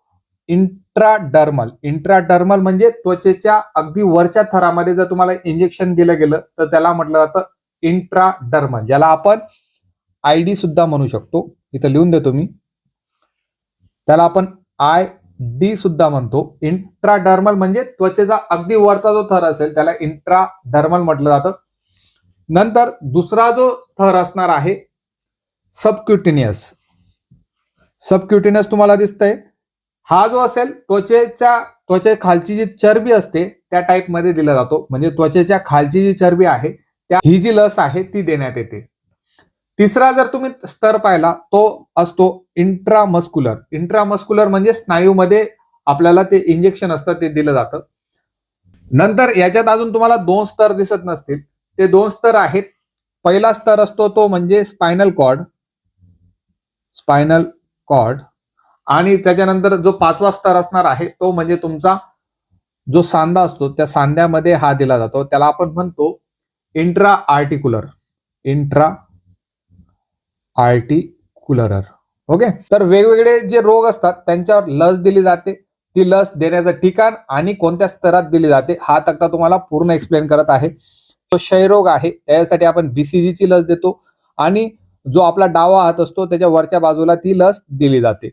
B: इंट्राडर्मल. इंट्राडर्मल म्हणजे त्वचेच्या अगदी वरच्या थरामध्ये जर तुम्हाला इंजेक्शन दिलं गेलं तर त्याला म्हटलं जातं इंट्राडर्मल, ज्याला आपण ID सुद्धा म्हणू शकतो. इथं लिहून देतो मी. त्याला आपण ID सुद्धा म्हणतो. इंट्राडर्मल म्हणजे त्वचेचा अगदी वरचा जो थर असेल त्याला इंट्राडर्मल म्हटलं जातं. नंतर दुसरा जो थर असणार आहे सबक्युटिनियस. सबक्युटिनियस तुम्हाला दिसतंय. हा जो असेल त्वचे खालची जी चरबी असते त्या टाइप मध्ये दिला जातो. म्हणजे त्वचेच्या खालची जी चरबी आहे ही जी लस आहे ती देण्यात येते. तिसरा जर तुम्ही स्तर पाहिला तो असतो इंट्रामस्क्युलर. इंट्रामस्क्युलर म्हणजे स्नायूमध्ये आपल्याला ते इंजेक्शन असतं ते दिलं जातं. नंतर याच्यात अजून तुम्हाला 2 स्तर दिसत नसतील. ते 2 स्तर आहेत. पहिला स्तर असतो तो म्हणजे स्पायनल कॉर्ड आणि त्याच्यानंतर जो 5वा स्तर असणार आहे तो म्हणजे तुमचा जो सांधा असतो त्या सांध्यामध्ये हा दिला जातो. त्याला आपण म्हणतो इंट्रा आर्टिक्युलर. ओके. तर वेगवेगळे जे रोग असतात त्यांच्यावर लस दिली जाते. ती लस देण्याचं ठिकाण आणि कोणत्या स्तरात दिली जाते हा तक्ता तुम्हाला पूर्ण एक्सप्लेन करत आहे. तो क्षयरोग आहे त्यासाठी आपण BCG ची लस देतो आणि जो आपला डावा हात असतो त्याच्या वरच्या बाजूला ती लस दिली जाते.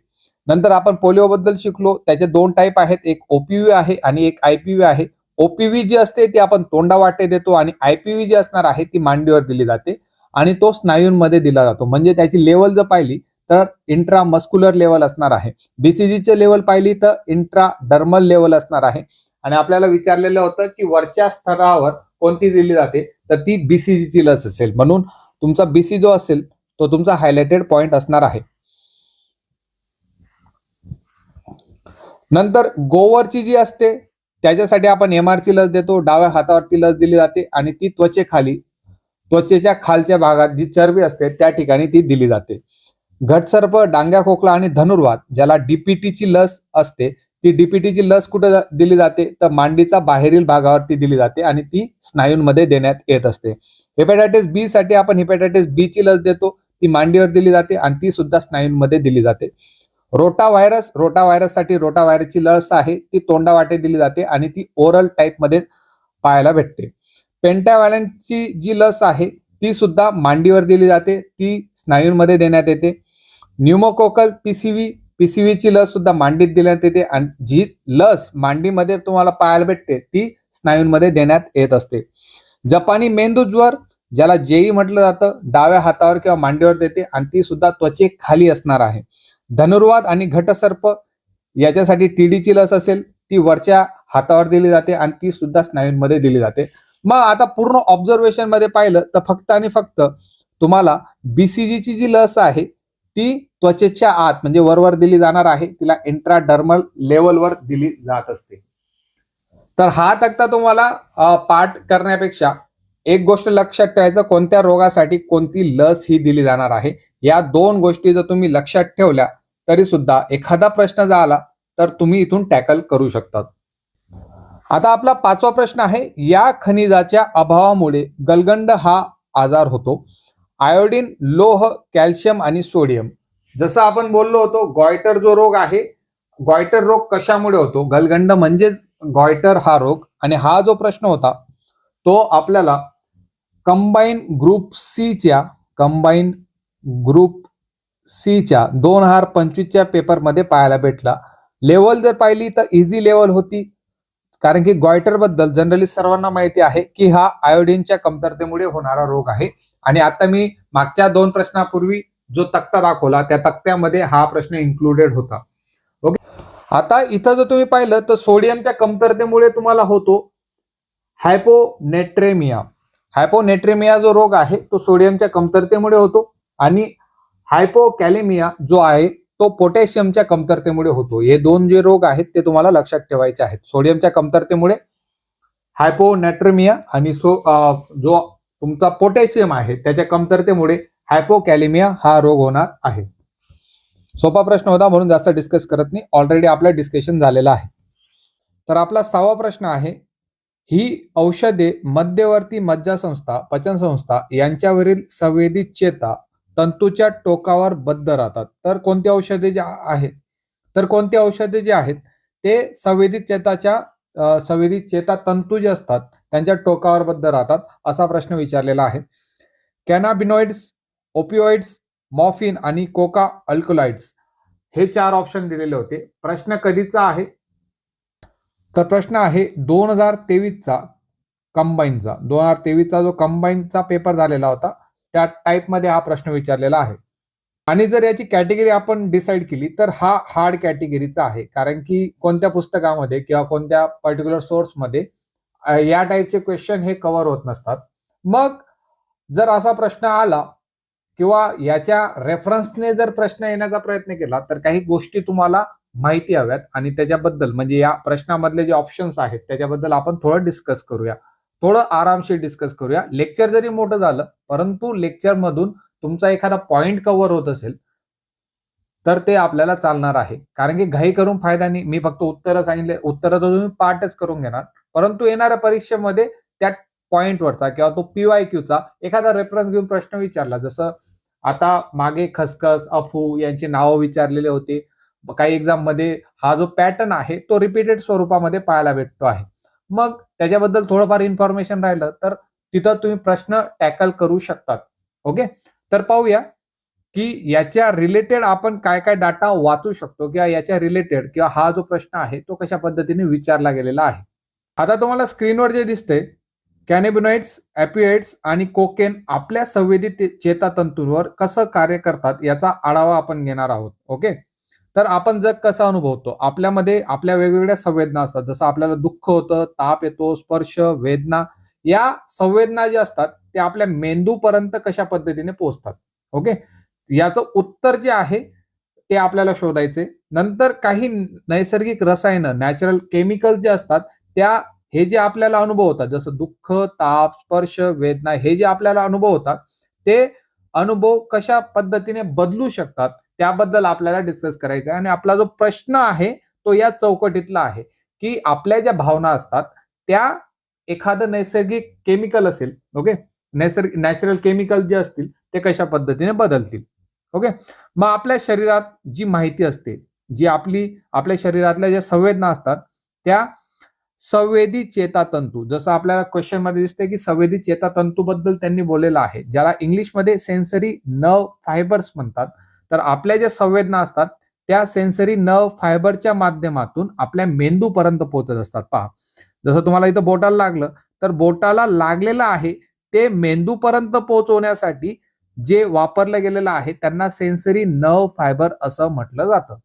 B: नंतर आपण पोलिओ बद्दल शिकलो. त्याचे 2 टाईप आहेत. एक OPV आहे आणि एक IPV आहे. OPV जी असते ती आपण तोंडावाटे देतो आणि IPV जी असणार आहे ती मांडीवर दिली जाते आणि तो स्नायूंमध्ये दिला जातो. म्हणजे त्याची लेवल जर पाहिली तर इंट्रामस्क्युलर लेवल असणार आहे. BCG ची लेवल पाहिली तर इंट्राडर्मल लेवल असणार आहे. आणि आपल्याला विचारलेलं होतं की वरच्या स्तरावर कोणती दिली जाते तर ती BCG ची लस असेल. म्हणून तुमचा BC जो असेल तो तुमचा हायलाइटेड पॉइंट असणार आहे. नंतर गोवरची जी असते त्याच्यासाठी आपण MR ची लस देतो. डाव्या हातावरती लस दिली जाते आणि ती त्वचेच्या खालच्या भागात जी चरबी असते त्या ठिकाणी ती दिली जाते. घटसर्प, डांग्या खोकला आणि धनुर्वात ज्याला DPT ची लस असते ती DPT ची लस कुठे दिली जाते तर मांडीचा बाहेरील भागावरती दिली जाते आणि ती स्नायूंमध्ये देण्यात येत असते. हेपॅटायटिस B साठी आपण हेपॅटायटिस B ची लस देतो. ती मांडीवर दिली जाते आणि ती सुद्धा स्नायूंमध्ये दिली जाते. रोटाव्हायरससाठी रोटाव्हायरसची लस आहे ती तोंडावाटे दिली जाते आणि ती ओरल टाइप मध्ये पाहायला भेटते. पेंटाव्हॅलंटची जी लस आहे ती सुद्धा मांडीवर दिली जाते. ती स्नायूंमध्ये देण्यात येते. न्यूमोकोकल PCV ची लस सुद्धा मांडीत देण्यात येते आणि जी लस मांडीमध्ये तुम्हाला पाहायला भेटते ती स्नायूंमध्ये देण्यात येत असते. जपानी मेंदूज्वर ज्याला JE म्हटलं जातं डाव्या हातावर किंवा मांडीवर देते आणि ती सुद्धा त्वचे खाली असणार आहे. धनुर्वात आणि घटसर्प याच्यासाठी TD ची लस असेल ती वरच्या हातावर दिली जाते आणि ती सुद्धा स्नायूंमध्ये दिली जाते. मग आता पूर्ण ऑब्झर्वेशन मध्ये पाहिलं तर फक्त आणि फक्त तुम्हाला BCG ची जी लस आहे ती त्वचेच्या आत म्हणजे वरवर दिली जाणार आहे. तिला इंट्राडर्मल लेवलवर दिली जात असते. तर हा तक्ता तुम्हाला पाठ करण्यापेक्षा एक गोष्ट लक्षात ठेवायचं कोणत्या रोगासाठी कोणती लस ही दिली जाणार आहे. या 2 गोष्टी जर तुम्ही लक्षात ठेवल्या तरी सुद्धा एखादा प्रश्न जर आला तर तुम्ही इथून टॅकल करू शकतात. आता आपला 5वा प्रश्न आहे या खनिजाच्या अभावामुळे गलगंड हा आजार होतो. आयोडीन, लोह, कॅल्शियम आणि सोडियम. जसं आपण बोललो होतो गॉयटर जो रोग आहे गॉयटर रोग कशामुळे होतो. गलगंड म्हणजेच गॉयटर हा रोग. आणि हा जो प्रश्न होता तो आपल्याला कंबाईन ग्रुप सी च्या 2025च्या पेपरमध्ये पाहायला भेटला. लेवल जर पाहिली तर इझी लेवल होती कारण की गॉयटर बद्दल जनरली सर्वांना माहिती आहे की हा आयोडीनच्या कमतरतेमुळे होणारा रोग आहे. आणि आता मी मागच्या 2 प्रश्नापूर्वी जो तक्ता दाखवला त्या तक्त्यामध्ये हा प्रश्न इन्क्लुडेड होता. ओके. आता इथं जर तुम्ही पाहिलं तर सोडियमच्या कमतरतेमुळे तुम्हाला होतो हायपोनेट्रेमिया. हायपोनेट्रेमिया जो रोग आहे तो सोडियमच्या कमतरतेमुळे होतो आणि हायपोकॅलेमिया जो आहे तो पोटॅशियमच्या कमतरतेमुळे होतो. हे 2 जे रोग आहेत ते तुम्हाला लक्षात ठेवायचे आहेत. सोडियमच्या कमतरतेमुळे हायपोनेट्रेमिया आणि जो तुमचा पोटॅशियम आहे त्याच्या कमतरतेमुळे हायपोकॅलेमिया हा रोग होणार आहे. सोपा प्रश्न होता म्हणून जास्त डिस्कस करत नाही. ऑलरेडी आपलं डिस्कशन झालेलं आहे. तर आपला 6वा प्रश्न आहे ही औषधे मध्यवर्ती मज्जासंस्था, पचनसंस्था यांच्यावरील संवेदी चेता तंतूच्या टोकावर बद्ध राहतात. तर कोणती औषधे जे आहेत ते संवेदी चेता तंतू जे असतात त्यांच्या टोकावर बद्ध राहतात असा प्रश्न विचारलेला आहे. कॅनाबिनॉइड्स, ओपिओइड्स, मॉर्फिन आणि कोका अल्कलॉइड्स हे 4 ऑप्शन दिलेले होते. प्रश्न कधीचा आहे? तर प्रश्न आहे 2023चा कंबाईनचा. 2023चा जो कंबाईनचा पेपर झालेला होता त्या टाईपमध्ये हा प्रश्न विचारलेला आहे. आणि जर याची कॅटेगरी आपण डिसाईड केली तर हा हार्ड कॅटेगरीचा आहे, कारण की कोणत्या पुस्तकामध्ये किंवा कोणत्या पर्टिक्युलर सोर्समध्ये या टाईपचे क्वेश्चन हे कव्हर होत नसतात. मग जर असा प्रश्न आला किंवा याच्या रेफरन्सने जर प्रश्न येण्याचा प्रयत्न केला तर काही गोष्टी तुम्हाला माहिती हव्यात आणि त्याच्याबद्दल म्हणजे या प्रश्नामधले जे ऑप्शन्स आहेत त्याच्याबद्दल आपण थोडं डिस्कस करूया, थोडं आरामशीर डिस्कस करूया. लेक्चर जरी मोठं झालं परंतु लेक्चरमधून तुमचा एखादा पॉइंट कव्हर होत असेल तर ते आपल्याला चालणार आहे, कारण की घाई करून फायदा नाही. मी फक्त उत्तरं सांगितले, उत्तरं तर तुम्ही पाठच करून घेणार, परंतु येणाऱ्या परीक्षेमध्ये त्या पॉइंटवरचा किंवा तो PYQचा एखादा रेफरन्स घेऊन प्रश्न विचारला. जसं आता मागे खसखस, अफू यांची नावं विचारलेले होते. काही एक्झाम मध्ये हा जो पॅटर्न आहे तो रिपीटेड स्वरूपामध्ये पाहायला भेटतो आहे. मग त्याच्याबद्दल थोडंफार इन्फॉर्मेशन राहिलं तर तिथं तुम्ही प्रश्न टॅकल करू शकतात. ओके, तर पाहूया की याच्या रिलेटेड आपण काय काय डाटा वाचू शकतो किंवा याच्या रिलेटेड किंवा हा जो प्रश्न आहे तो कशा पद्धतीने विचारला गेलेला आहे. आता तुम्हाला स्क्रीनवर जे दिसतंय, कॅनेबिनॉइड्स, ऑपिओइड्स आणि कोकेन आपल्या संवेदी चेतातंतूंवर कसं कार्य करतात याचा आढावा आपण घेणार आहोत. ओके, तर आपण जग कसं अनुभवतो, आपल्यामध्ये आपल्या वेगवेगळ्या संवेदना असतात. जसं आपल्याला दुःख होतं, ताप येतो, स्पर्श, वेदना, या संवेदना ज्या असतात ते आपल्या मेंदूपर्यंत कशा पद्धतीने पोहोचतात. ओके, याचं उत्तर जे आहे ते आपल्याला शोधायचे. नंतर काही नैसर्गिक रसायनं, नॅचरल केमिकल जे असतात त्या हे जे आपल्याला अनुभव होतात, जसं दुःख, ताप, स्पर्श, वेदना, हे जे आपल्याला अनुभव होतात ते अनुभव कशा पद्धतीने बदलू शकतात त्याबद्दल आपल्याला डिस्कस करायचं आहे. आणि आपला जो प्रश्न आहे तो या चौकटीतला आहे की आपल्या ज्या भावना असतात त्या एखादं नैसर्गिक केमिकल असेल, ओके, नैसर्गिक नॅचरल केमिकल जे असतील ते कशा पद्धतीने बदलतील. ओके, मग आपल्या शरीरात जी माहिती असते, जी आपल्या शरीरातल्या ज्या संवेदना असतात त्या संवेदी चेतातंतू, जसं आपल्याला क्वेश्चन मध्ये दिसते की संवेदी चेतातंतू बद्दल त्यांनी बोललेलं आहे, ज्याला इंग्लिशमध्ये सेन्सरी नर्व फायबर्स म्हणतात. तर आपल्या ज्या संवेदना असतात त्या सेन्सरी नर्व फायबरच्या माध्यमातून आपल्या मेंदूपर्यंत पोहोचत असतात. पहा, जसं तुम्हाला इथं बोटाला लागलं तर बोटाला लागलेलं आहे ते मेंदूपर्यंत पोहोचवण्यासाठी जे वापरलं गेलेलं आहे त्यांना सेन्सरी नर्व फायबर असं म्हटलं जातं.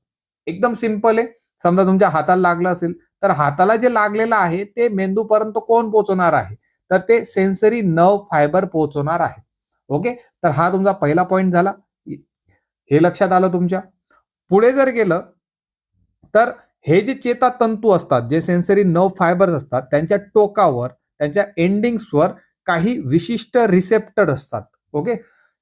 B: एकदम सिंपल आहे. समजा तुमच्या हाताला लागलं असेल तर हाताला जे लागलेलं आहे ते मेंदूपर्यंत कोण पोहोचवणार आहे, तर ते सेन्सरी नर्व फायबर पोहोचवणार आहे. ओके, तर हा तुमचा पहिला पॉइंट झाला, हे लक्षात आलं तुमच्या. पुढे जर गेलं तर हे जे चेतातंतू असतात, जे सेन्सरी नर्व फायबर्स असतात, त्यांच्या टोकावर, त्यांच्या एंडिंग्सवर काही विशिष्ट रिसेप्टर असतात. ओके,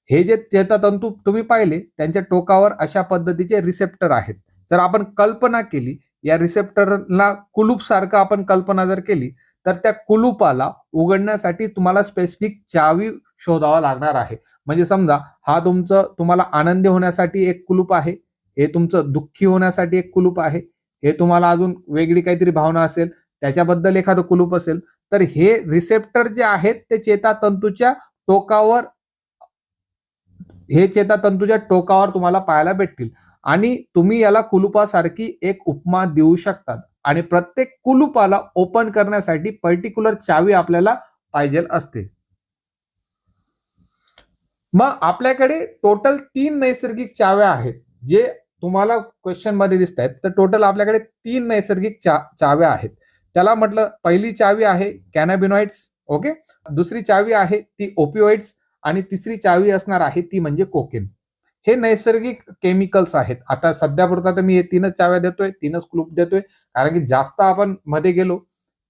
B: हे जे चेतातंतू तुम्ही पाहिले त्यांच्या टोकावर अशा पद्धतीचे रिसेप्टर आहेत. जर आपण कल्पना केली या रिसेप्टरला कुलूप सारखं आपण कल्पना जर केली तर त्या कुलूपाला उघडण्यासाठी तुम्हाला स्पेसिफिक चावी शोधावा लागणार आहे. म्हणजे समजा हा तुम्हाला आनंदी होण्यासाठी एक कुलूप आहे, हे तुमचं दुःखी होण्यासाठी एक कुलूप आहे, हे तुम्हाला अजून वेगळी काहीतरी भावना असेल त्याच्याबद्दल एखादं कुलूप असेल, तर हे रिसेप्टर जे आहेत ते चेतातंतूच्या टोकावर तुम्हाला पाहायला भेटतील आणि तुम्ही याला कुलुपासारखी एक उपमा देऊ शकतात. आणि प्रत्येक कुलुपाला ओपन करण्यासाठी पर्टिक्युलर चावी आपल्याला पाहिजे असते. मग आपल्याकडे टोटल 3 नैसर्गिक चाव्या आहेत जे तुम्हाला क्वेश्चन मध्ये दिसत आहेत. तर टोटल आपल्याकडे 3 नैसर्गिक चाव्या आहेत. त्याला म्हटलं, पहिली चावी आहे कॅनाबिनॉइड्स, ओके, दुसरी चावी आहे ती ओपिओइड्स आणि तिसरी चावी असणार आहे ती म्हणजे कोकेन. हे नैसर्गिक केमिकल्स आहेत. आता सध्यापुरता तर मी हे 3च चाव्या देतोय, 3च क्लूप देतोय, कारण की जास्त आपण मध्ये गेलो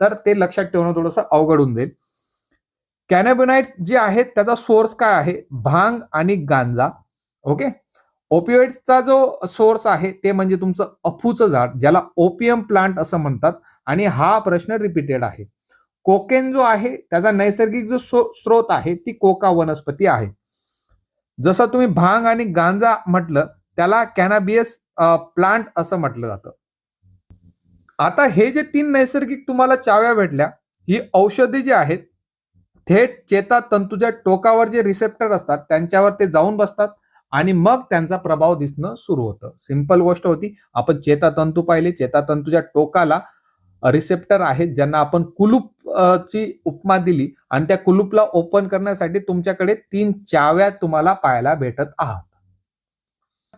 B: तर ते लक्षात ठेवणं थोडंसं अवघड होऊन जाईल. कॅनाबिनॉइड्स जे आहेत त्याचा सोर्स काय आहे? भांग आणि गांजा. ओके, ओपिओइड्सचा जो सोर्स आहे ते म्हणजे तुमचं अफूचं झाड, ज्याला ओपियम प्लांट असं म्हणतात, आणि हा प्रश्न रिपीटेड आहे. कोकेन जो आहे त्याचा नैसर्गिक जो स्रोत आहे ती कोका वनस्पती आहे. जसं तुम्ही भांग आणि गांजा म्हटलं त्याला कॅनाबियस प्लांट असं म्हटलं जातं. आता हे जे 3 नैसर्गिक तुम्हाला चाव्या भेटल्या, ही औषधी जी आहेत थेट चेतातंतूच्या टोकावर जे रिसेप्टर असतात त्यांच्यावर ते जाऊन बसतात आणि मग त्यांचा प्रभाव दिसणं सुरू होतं. सिंपल गोष्ट होती. आपण चेतातंतू पाहिले, चेतातंतूच्या टोकाला रिसेप्टर आहेत ज्यांना आपण कुलूप ची उपमा दिली आणि त्या कुलूपला ओपन करण्यासाठी तुमच्याकडे 3 चाव्या तुम्हाला पाहायला भेटत आहात.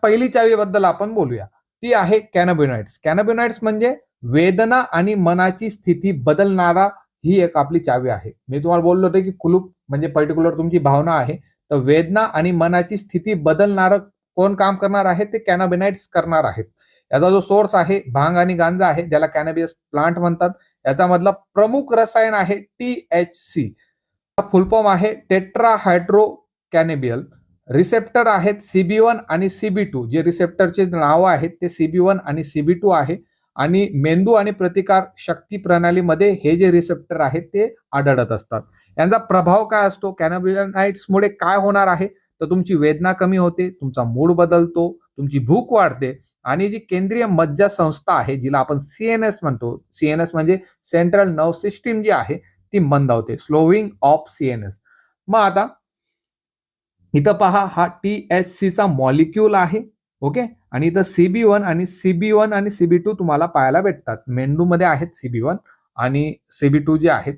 B: पहिली चावीबद्दल आपण बोलूया. ती आहे कॅनॅबिनॉइड्स. कॅनॅबिनॉइड्स म्हणजे वेदना आणि मनाची स्थिती बदलणारा ही एक आपली चावी आहे. मी तुम्हाला बोललो होतो की कुलूप म्हणजे पर्टिक्युलर तुमची भावना आहे. तर वेदना आणि मनाची स्थिती बदलणारं कोण काम करणार आहे? ते कॅनॅबिनॉइड्स करणार आहेत. याचा जो सोर्स आहे भांग आणि गांजा आहे, ज्याला कॅनॅबिस प्लांट म्हणतात. याचा मधला प्रमुख रसायन आहे THC. फुल फॉर्म आहे टेट्रा हायड्रो कॅनेबियल. रिसेप्टर आहेत CB1 आणि CB2. जे रिसेप्टरचे नाव आहेत ते CB1 आणि CB2 आहे. आणि मेंदू आणि प्रतिकार शक्ती प्रणालीमध्ये हे जे रिसेप्टर आहेत ते आढळत असतात. यांचा प्रभाव काय असतो? कॅनॅबिनॉइड्समुळे काय होणार आहे? तर तुमची वेदना कमी होते, तुमचा मूड बदलतो, तुमची भूक वाढते आणि जी केंद्रीय मज्जा संस्था आहे जिला आपण CNS म्हणतो, CNS म्हणजे सेंट्रल नर्व सिस्टीम जी आहे ती मंदावते. Slowing of CNS. मग आता इथं पहा, हा THC चा मॉलिक्यूल आहे. ओके. आणि इथं CB1 आणि CB2 तुम्हाला पाहायला भेटतात. मेंदूमध्ये आहेत CB1 आणि CB2 जे आहेत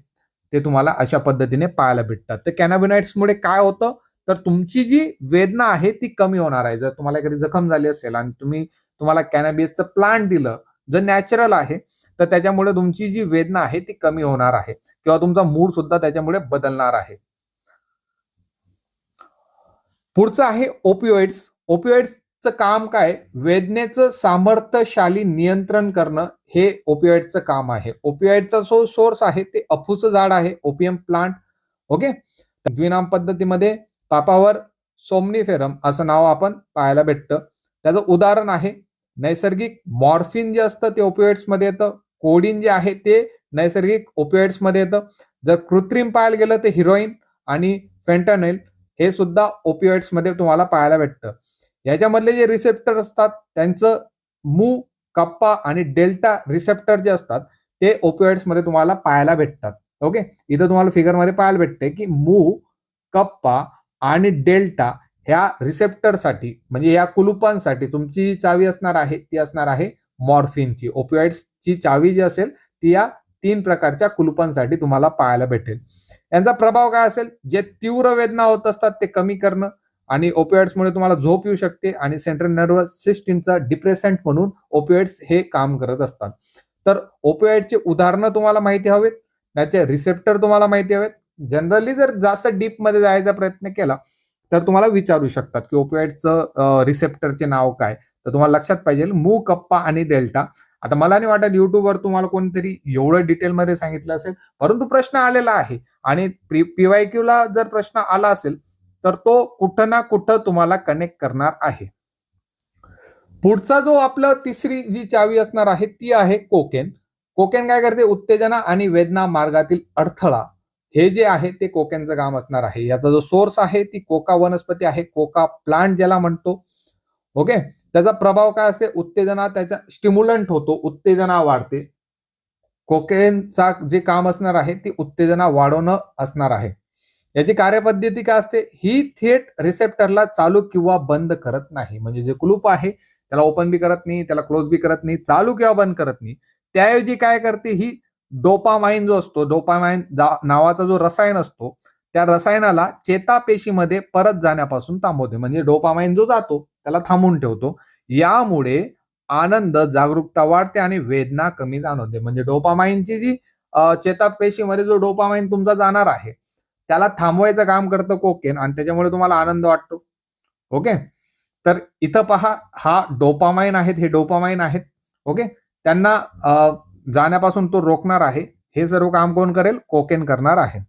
B: ते तुम्हाला अशा पद्धतीने पाहायला भेटतात. तर कॅनॅबिनॉइड्समुळे काय होतं? तर तुमची जी वेदना आहे ती कमी होणार आहे. जर तुम्हाला एखादी जखम झाली असेल आणि तुम्हाला कॅनॅबिसचं प्लांट दिलं, जर नॅचरल आहे, तर त्याच्यामुळे तुमची जी वेदना आहे ती कमी होणार आहे किंवा तुमचा मूड सुद्धा त्याच्यामुळे बदलणार आहे. पुढचं आहे ओपिओइड्स. ओपिओइड्सचं काम काय? वेदनेचं सामर्थ्यशाली नियंत्रण करणं हे ओपिओइडचं काम आहे. ओपिओइडचा जो सोर्स आहे ते अफूचं झाड आहे, ओपियम प्लांट. ओके. द्विनाम पद्धतीमध्ये पापावर सोमनिफेरम असं नाव आपण पाहायला भेटतं. त्याचं उदाहरण आहे नैसर्गिक मॉर्फिन जे असतं ते ओपिओइड्स मध्ये येतं. कोडिन जे आहे ते नैसर्गिक ओपिओइड्स मध्ये येतं. जर कृत्रिम पाहायला गेलं तर हिरोईन आणि फेंटॅनिल हे सुद्धा ओपिओइड्स मध्ये तुम्हाला पाहायला भेटतं. याच्यामधले जे रिसेप्टर असतात त्यांचं मू, कप्पा आणि डेल्टा रिसेप्टर जे असतात ते ओपिओइड्स मध्ये तुम्हाला पाहायला भेटतात. ओके. इथं तुम्हाला फिगरमध्ये पाहायला भेटते की मू, कप्पा आणि डेल्टा ह्या रिसेप्टरसाठी म्हणजे या कुलुपांसाठी तुमची चावी असणार आहे ती असणार आहे मॉर्फिनची. ओपिओइड्सची चावी जी असेल ती या 3 प्रकारच्या कुलुपांसाठी तुम्हाला पाहायला भेटेल. यांचा प्रभाव काय असेल? जे तीव्र वेदना होत असतात ते कमी करणं आणि ओपिओइड्समुळे तुम्हाला झोप येऊ शकते आणि सेंट्रल नर्वस सिस्टीमचा डिप्रेसंट म्हणून ओपिओइड्स हे काम करत असतात. तर ओपिओइडचे उदाहरणं तुम्हाला माहिती हवेत, त्याचे रिसेप्टर तुम्हाला माहिती हवेत. जनरली जर जास्त डीप मध्ये जायचा प्रयत्न केला तर तुम्हाला विचारू शकतात की ओपिओइडचं रिसेप्टरचे नाव काय? तर तुम्हाला लक्षात पाहिजे मू, कप्पा आणि डेल्टा. आता मला नाही वाटत युट्यूबवर तुम्हाला कोणीतरी एवढं डिटेलमध्ये सांगितलं असेल, परंतु प्रश्न आलेला आहे आणि PYQ ला जर प्रश्न आला असेल तर तो कुठं ना कुठं तुम्हाला कनेक्ट करणार आहे. पुढचा जो आपलं तिसरी जी चावी असणार आहे ती आहे कोकेन. कोकेन काय करते? उत्तेजना आणि वेदना मार्गातील अडथळा हे जे आहे ते कोकेनचं काम असणार आहे. याचा जो सोर्स आहे ती कोका वनस्पती आहे, कोका प्लांट ज्याला म्हणतो. ओके. त्याचा प्रभाव काय असते? उत्तेजना, त्याचा स्टिम्युलंट होतो, उत्तेजना वाढते. कोकेनचा जे काम असणार आहे ती उत्तेजना वाढवणं असणार आहे. याची कार्यपद्धती काय असते? ही थेट रिसेप्टरला चालू किंवा बंद करत नाही. म्हणजे जे कुलूप आहे त्याला ओपन बी करत नाही, त्याला क्लोज बी करत नाही, चालू किंवा बंद करत नाही. त्याऐवजी काय करते? ही डोपामाइन जो असतो, डोपामाइन नावाचा जो रसायन असतो त्या रसायनाला चेतापेशीमध्ये परत जाण्यापासून थांबवते. म्हणजे डोपामाइन जो जातो त्याला थांबवून ठेवतो. यामुळे आनंद, जागरूकता वाढते आणि वेदना कमी जाणवते. म्हणजे डोपामाइनची जी चेतापेशीमध्ये जो डोपामाइन तुमचा जाणार आहे त्याला थांबवायचं काम करतं कोकेन आणि त्याच्यामुळे तुम्हाला आनंद वाटतो. ओके. तर इथं पहा, हा डोपामाइन आहेत, हे डोपामाइन आहेत. ओके. त्यांना जाण्यापासून तो रोखणार आहे. हे सर्व काम कोण करेल? कोकेन करणार आहे.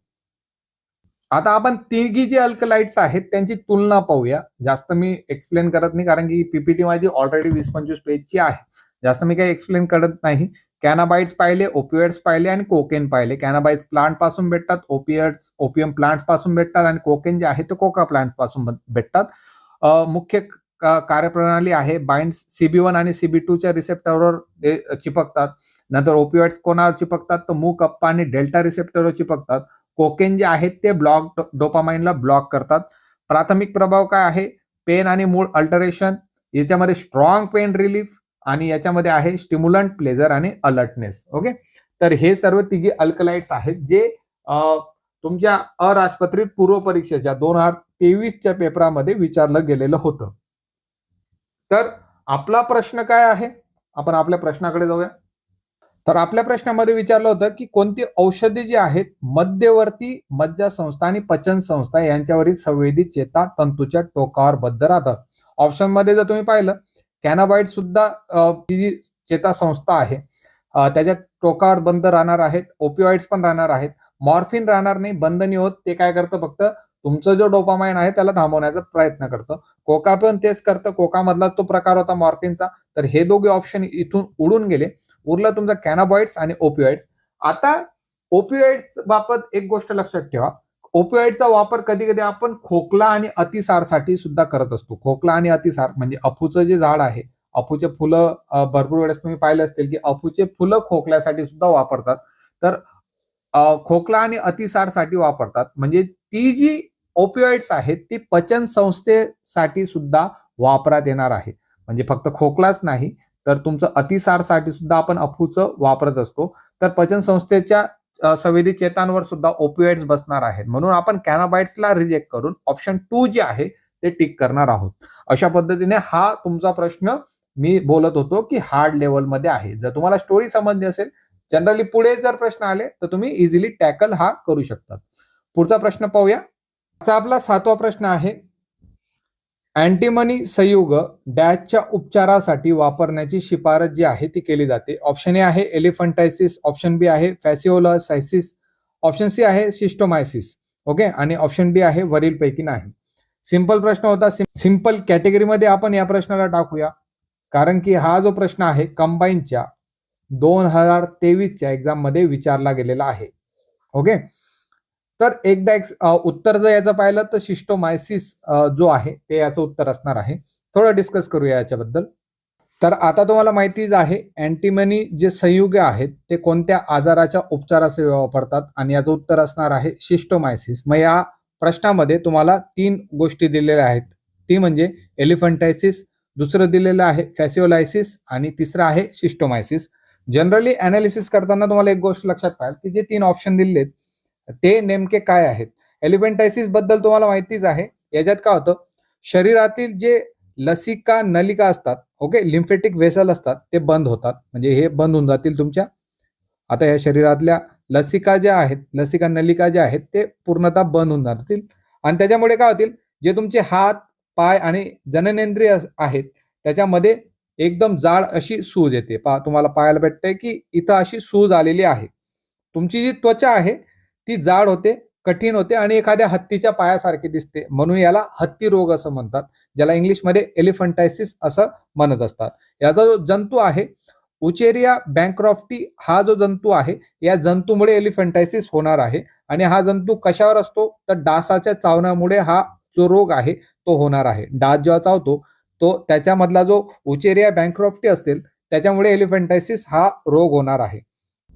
B: आता आपण तिन्ही जे अल्कलाइड्स आहेत त्यांची तुलना पाहूया. जास्त मी एक्सप्लेन करत नाही कारण की PPT माझी ऑलरेडी 20-25 पेजची आहे. जास्त मी काही एक्सप्लेन करत नाही. कॅनाबाइड्स पाहिले, ओपिओइड्स पाहिले आणि कोकेन पाहिले. कॅनाबाइड्स प्लांट पासून भेटतात, ओपिओइड्स ओपियम प्लांट पासून भेटतात आणि कोकेन जे आहे ते कोका प्लांट पासून भेटतात. मुख्य कार्यप्रणाली आहे बाइंड CB1 आणि CB2 च्या रिसेप्टरवर चिपकतात. नंतर ओपिओइड्स कोणावर चिपकतात? तर मू, कप्पा आणि डेल्टा रिसेप्टरवर चिपकतात. कोकेन जे आहेत ते डोपामाइनला ब्लॉक करतात. प्राथमिक प्रभाव काय आहे? पेन आणि मूड अल्टरेशन, याच्यामध्ये स्ट्रॉंग पेन रिलीफ, आणि याच्यामध्ये आहे स्टिम्युलंट, प्लेजर आणि अलर्टनेस. ओके, तर हे सर्व तिघी अल्कलाइड्स आहेत जे तुमच्या अराजपत्रित पूर्व परीक्षेच्या 2023च्या पेपरामध्ये विचारलं गेलेलं होतं. तर आपला प्रश्न काय आहे? आपण आपल्या प्रश्नाकडे जाऊया. तर आपल्या प्रश्नामध्ये विचारलं होतं की कोणती औषधे जी आहेत मध्यवर्ती मज्जासंस्था आणि पचन संस्था यांच्यावरील संवेदी चेता तंतूच्या टोकावर बद्ध राहतात. ऑप्शन मध्ये जर तुम्ही पाहिलं, कॅनाबाइड सुद्धा ती जी चेतासंस्था आहे त्याच्या टोकावर बंद राहणार आहेत. ओपिओइड्स पण राहणार आहेत. मॉर्फिन राहणार नाही, बंद नाही होत. ते काय करतं? फक्त तुमचं जो डोपामाइन आहे त्याला थांबवण्याचा प्रयत्न करतं. कोका पण तेच करतं. कोका मधला तो प्रकार होता मॉर्फिनचा. तर हे दोघे ऑप्शन इथून उडून गेले. उरलं तुमचं कॅनाबॉइड्स आणि ओपिओइड्स. आता ओपिओइड्स बाबत एक गोष्ट लक्षात ठेवा, ओपिओइडचा वापर कधी कधी आपण खोकला आणि अतिसारसाठी सुद्धा करत असतो. खोकला आणि अतिसार म्हणजे अफूचं जे झाड आहे, अफूचे फुलं भरपूर वेळेस तुम्ही पाहिले असतील की अफूचे फुलं खोकल्यासाठी सुद्धा वापरतात. तर खोकला आणि अतिसारसाठी वापरतात. म्हणजे ती जी ओपिओइड्स आहेत ती पचन संस्थेसाठी सुद्धा वापरात येणार आहे. म्हणजे फक्त खोकलाच नाही, तर तुमचं अतिसारसाठी सुद्धा आपण अफूचं वापरत असतो. तर पचन संस्थेच्या संवेदी चेतांवर सुद्धा ओपिओइड्स बसणार आहेत. म्हणून आपण कॅनाबाइड्सला रिजेक्ट करून ऑप्शन 2 जे आहे ते टिक करणार आहोत. अशा पद्धतीने हा तुमचा प्रश्न मी बोलत होतो की हार्ड लेवलमध्ये आहे. जर तुम्हाला स्टोरी समजली असेल, जनरली पुढे जर प्रश्न आले तर तुम्ही इझिली टॅकल हा करू शकता. पुढचा प्रश्न पाहूया. आजचा आपला 7वा प्रश्न आहे, अँटीमनी संयुग डॅशच्या उपचारासाठी वापरण्याची शिफारस जी आहे ती केली जाते. ऑप्शन ए आहे एलिफंटायसिस, ऑप्शन बी आहे फॅसिओलायसायसिस, ऑप्शन सी आहे सिस्टोमायसिस. ओके, आणि ऑप्शन डी आहे वरीलपैकी नाही. सिंपल प्रश्न होता. सिंपल कॅटेगरीमध्ये आपण या प्रश्नाला टाकूया, कारण की हा जो प्रश्न आहे कंबाईनच्या 2023च्या एक्झाम मध्ये विचारला गेलेला आहे. ओके, तर एकदा उत्तर जर याचं पाहिलं तर सिस्टोमायसिस जो आहे ते याचं उत्तर असणार आहे. थोडं डिस्कस करूया याच्याबद्दल. तर आता तुम्हाला माहितीच आहे अँटीमनी जे संयुग आहेत ते कोणत्या आजाराच्या उपचारासाठी वापरतात, आणि याचं उत्तर असणार आहे सिस्टोमायसिस. मग या प्रश्नामध्ये तुम्हाला 3 गोष्टी दिलेल्या आहेत. ती म्हणजे एलिफंटायसिस, दुसरं दिलेलं आहे फॅसिओलायसिस, आणि तिसरं आहे सिस्टोमायसिस. जनरली अनालिसिस करताना तुम्हाला एक गोष्ट लक्षात पाहिजे की जे 3 ऑप्शन दिलेत ते नेमके काय आहेत. एलिफंटायसिस बद्दल तुम्हाला माहितीच आहे. याच्यात काय होतं, शरीरातील जे लसिका नलिका असतात, ओके, लिम्फेटिक वेसल असतात, ते बंद होतात. म्हणजे हे बंद होऊन जातील तुमच्या. आता या शरीरातल्या लसिका ज्या आहेत, लसिका नलिका ज्या आहेत ते पूर्णतः बंद होऊन जातील, आणि त्याच्यामुळे काय होतील, जे तुमचे हात, पाय आणि जननेंद्रिय आहेत त्याच्यामध्ये एकदम जाड अशी सूज येते. तुम्हाला पाहायला भेटतंय की इथं अशी सूज आलेली आहे. तुमची जी त्वचा आहे ती जाड होते, कठीण होते, आणि एखाद्या हत्तीच्या पायासारखी दिसते. म्हणून याला हत्ती रोग असं म्हणतात, ज्याला इंग्लिशमध्ये एलिफंटायसिस असं म्हणत असतात. याचा जो जंतू आहे उचेरिया बँक्रॉफ्टी, हा जो जंतू आहे या जंतूमुळे एलिफंटायसिस होणार आहे. आणि हा जंतू कशावर असतो, तर डासाच्या चावण्यामुळे हा जो रोग आहे तो होणार आहे. डास जेव्हा चावतो तो त्याच्यामधला जो उचेरिया बँक्रॉफ्टी असेल त्याच्यामुळे एलिफंटायसिस हा रोग होणार आहे.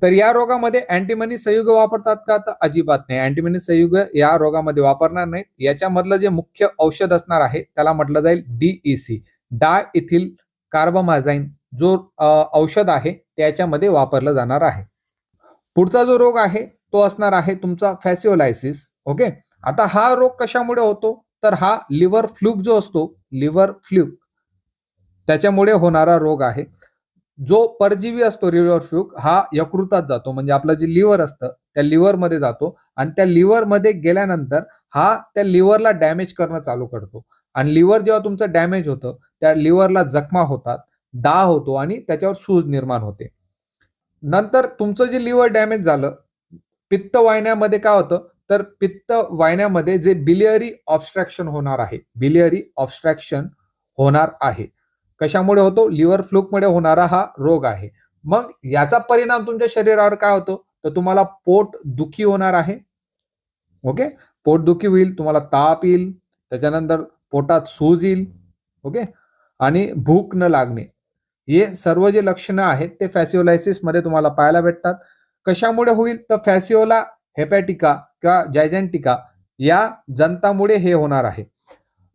B: तर या रोगामध्ये अँटीमनी संयुग वापरतात का, तर अजिबात नाही. अँटीमनी संयुग या रोगामध्ये वापरणार नाहीत. याच्यामधलं जे मुख्य औषध असणार आहे त्याला म्हटलं जाईल DEC, डाय इथिल कार्बामाझाइन, जो औषध आहे त्याच्यामध्ये वापरलं जाणार आहे. पुढचा जो रोग आहे तो असणार आहे तुमचा फॅसिओलायसिस. ओके, आता हा रोग कशामुळे होतो, तर हा लिव्हर फ्लूक जो असतो, लिव्हर फ्लूक त्याच्यामुळे होणारा रोग आहे. जो परजीवी असतो लिव्हर फ्लूक हा यकृतात जातो, म्हणजे आपलं जे लिव्हर असतं त्या लिव्हर मध्ये जातो, आणि त्या लिव्हर मध्ये गेल्यानंतर हा त्या लिव्हरला डॅमेज करणं चालू करतो. आणि लिव्हर जेव्हा तुमचं डॅमेज होतं त्या लिव्हरला जखमा होतात, दाह होतो, आणि त्याच्यावर सूज निर्माण होते. नंतर तुमचं जे लिव्हर डॅमेज झालं, पित्त वाहिन्यामध्ये काय होतं, तर पित्त वाहिन्यामध्ये जे बिलियरी ऑब्स्ट्रक्शन होणार आहे, बिलियरी ऑब्स्ट्रक्शन होणार आहे. कशामुळे होतो, लिव्हर फ्लूकमुळे होणारा हा रोग आहे. मग याचा परिणाम तुमच्या शरीरावर काय होतो, तर तुम्हाला पोट दुखी होणार आहे. ओके, पोटदुखी होईल, तुम्हाला ताप येईल, त्याच्यानंतर पोटात सूज येईल. ओके, आणि भूक न लागणे, हे सर्व जे लक्षणं आहेत ते फॅसिओलायसिस मध्ये तुम्हाला पाहायला भेटतात. कशामुळे होईल, तर फॅसिओला हेपॅटिका किंवा जायजॅन्टिका या जंतामुळे हे होणार आहे.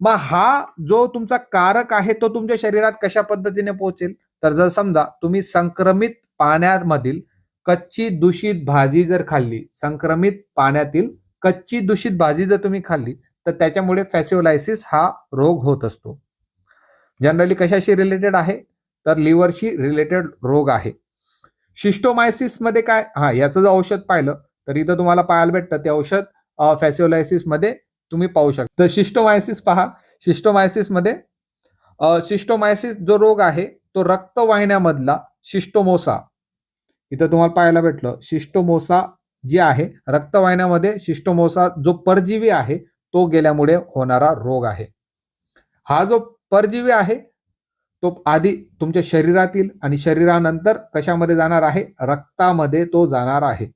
B: मग हा जो तुमचा कारक आहे तो तुमच्या शरीरात कशा पद्धतीने पोहोचेल, तर जर समजा तुम्ही संक्रमित पाण्यामधील कच्ची दूषित भाजी जर खाल्ली, संक्रमित पाण्यातील कच्ची दूषित भाजी जर तुम्ही खाल्ली, तर त्याच्यामुळे फॅसिओलायसिस हा रोग होत असतो. जनरली कशाशी रिलेटेड आहे, तर लिव्हरशी रिलेटेड रोग आहे. शिस्टोमायसिस मध्ये काय, याचं जर औषध पाहिलं तर इथं तुम्हाला पाहायला भेटतं ते औषध फॅसिओलायसिस मध्ये तुम्ही पाहू शकता. तर शिस्टोमायसिस पहा, शिस्टोमायसिस मध्ये शिस्टोमायसिस जो रोग आहे तो रक्तवाहिन्यामधला शिस्टोमोसा, इथं तुम्हाला पाहायला भेटलं शिस्टोमोसा जे आहे रक्तवाहिन्यामध्ये शिस्टोमोसा जो परजीवी आहे तो गेल्यामुळे होणारा रोग आहे. हा जो परजीवी आहे तो आधी तुमच्या शरीरातील आणि शरीरानंतर कशामध्ये जाणार आहे, रक्तामध्ये तो जाणार आहे.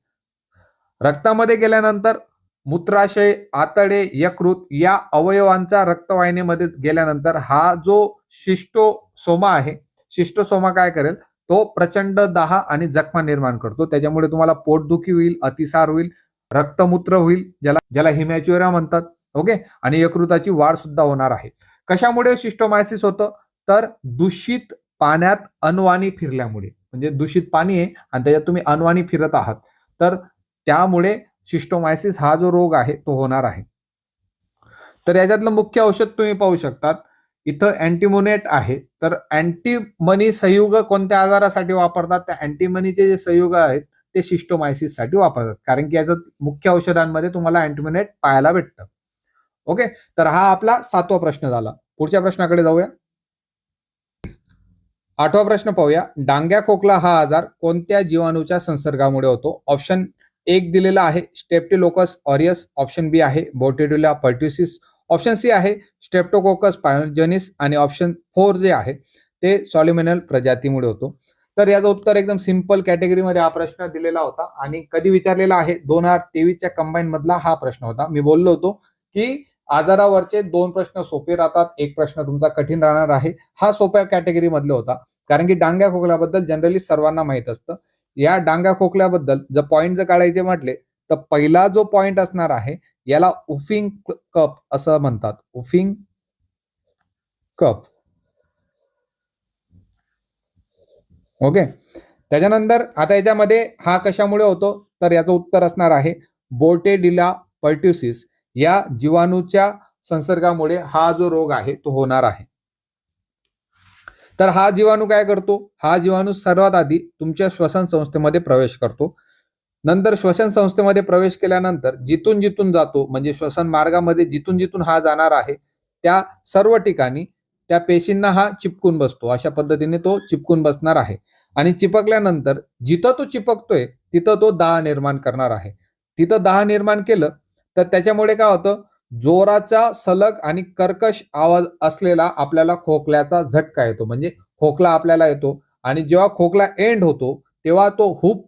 B: रक्तामध्ये गेल्यानंतर मूत्राशय, आतडे, यकृत या अवयवांच्या रक्तवाहिनीमध्ये गेल्यानंतर हा जो शिस्टोसोमा आहे, शिस्टोसोमा काय करेल, तो प्रचंड दाह आणि जखमा निर्माण करतो. त्याच्यामुळे तुम्हाला पोटदुखी होईल, अतिसार होईल, रक्तमूत्र होईल, ज्याला हिमॅच्युरिया म्हणतात. ओके, आणि यकृताची वाढ सुद्धा होणार आहे. कशामुळे शिस्टोमायसिस होतं, तर दूषित पाण्यात अनवाणी फिरल्यामुळे, म्हणजे दूषित पाणी आहे आणि त्याच्यात तुम्ही अनवाणी फिरत आहात, तर त्यामुळे शिस्टोमायसिस हा जो रोग आहे तो होणार आहे. तर याच्यातलं मुख्य औषध तुम्ही पाहू शकतात इथं अँटीमोनेट आहे. तर अँटीमनी संयुग कोणत्या आजारासाठी वापरतात, त्या अँटीमनीचे जे संयुग आहेत ते शिस्टोमायसिस साठी वापरतात, कारण की याच्यात मुख्य औषधांमध्ये तुम्हाला अँटीमोनेट पाहायला भेटतं. ओके, तर हा आपला 7वा प्रश्न झाला. पुढच्या प्रश्नाकडे जाऊया. 8वा प्रश्न पाहूया. डांग्या खोकला हा आजार कोणत्या जीवाणूच्या संसर्गामुळे होतो? ऑप्शन 1 दिलेला आहे स्टेप्टिलोकस ऑरियस, ऑप्शन बी आहे बोर्डेडिला पर्ट्युसिस, ऑप्शन सी आहे स्ट्रेप्टोकोकस पायोजेनिस आणि ऑप्शन 4 जे आहे ते सॉल्युमिनल प्रजातीमुळे होतो. तर याचं उत्तर एकदम सिंपल कॅटेगरीमध्ये हा प्रश्न दिलेला होता आणि कधी विचारलेला आहे, 2023च्या कंबाईन मधला हा प्रश्न होता. मी बोललो होतो की आजारावरचे 2 प्रश्न सोपे राहतात, एक प्रश्न तुमचा कठीण राहणार आहे. हा सोप्या कॅटेगरी मधला होता, कारण की डांग्या खोकल्याबद्दल जनरली सर्वांना माहित असतं. या डांग्या खोकल्याबद्दल जर पॉइंट जर काढायचे म्हटले तर पहिला जो पॉइंट असणार आहे याला उफिंग कप असं म्हणतात. उफिंग कप. ओके, त्याच्यानंतर आता याच्यामध्ये हा कशामुळे होतो, तर याचं उत्तर असणार आहे बोर्डेडिला पर्ट्युसिस या जीवाणूच्या संसर्गामुळे हा जो रोग आहे तो होणार आहे. तर हा जीवाणू काय करतो, हा जीवाणू सर्वात आधी तुमच्या श्वसन संस्थेमध्ये प्रवेश करतो. नंतर श्वसन संस्थेमध्ये प्रवेश केल्यानंतर जिथून जिथून जातो, म्हणजे श्वसन मार्गामध्ये जिथून जिथून हा जाणार आहे त्या सर्व ठिकाणी त्या पेशींना हा चिपकून बसतो. अशा पद्धतीने तो चिपकून बसणार आहे आणि चिपकल्यानंतर जिथं तो चिपकतोय तिथं तो दाह निर्माण करणार आहे. तिथं दाह निर्माण केलं तर त्याच्यामुळे काय होतं, जोराचा सलग आणि कर्कश आवाज असलेला आपल्याला खोकल्याचा झटका येतो, म्हणजे खोकला आपल्याला येतो आणि जेव्हा खोकला एंड होतो तेव्हा तो हुप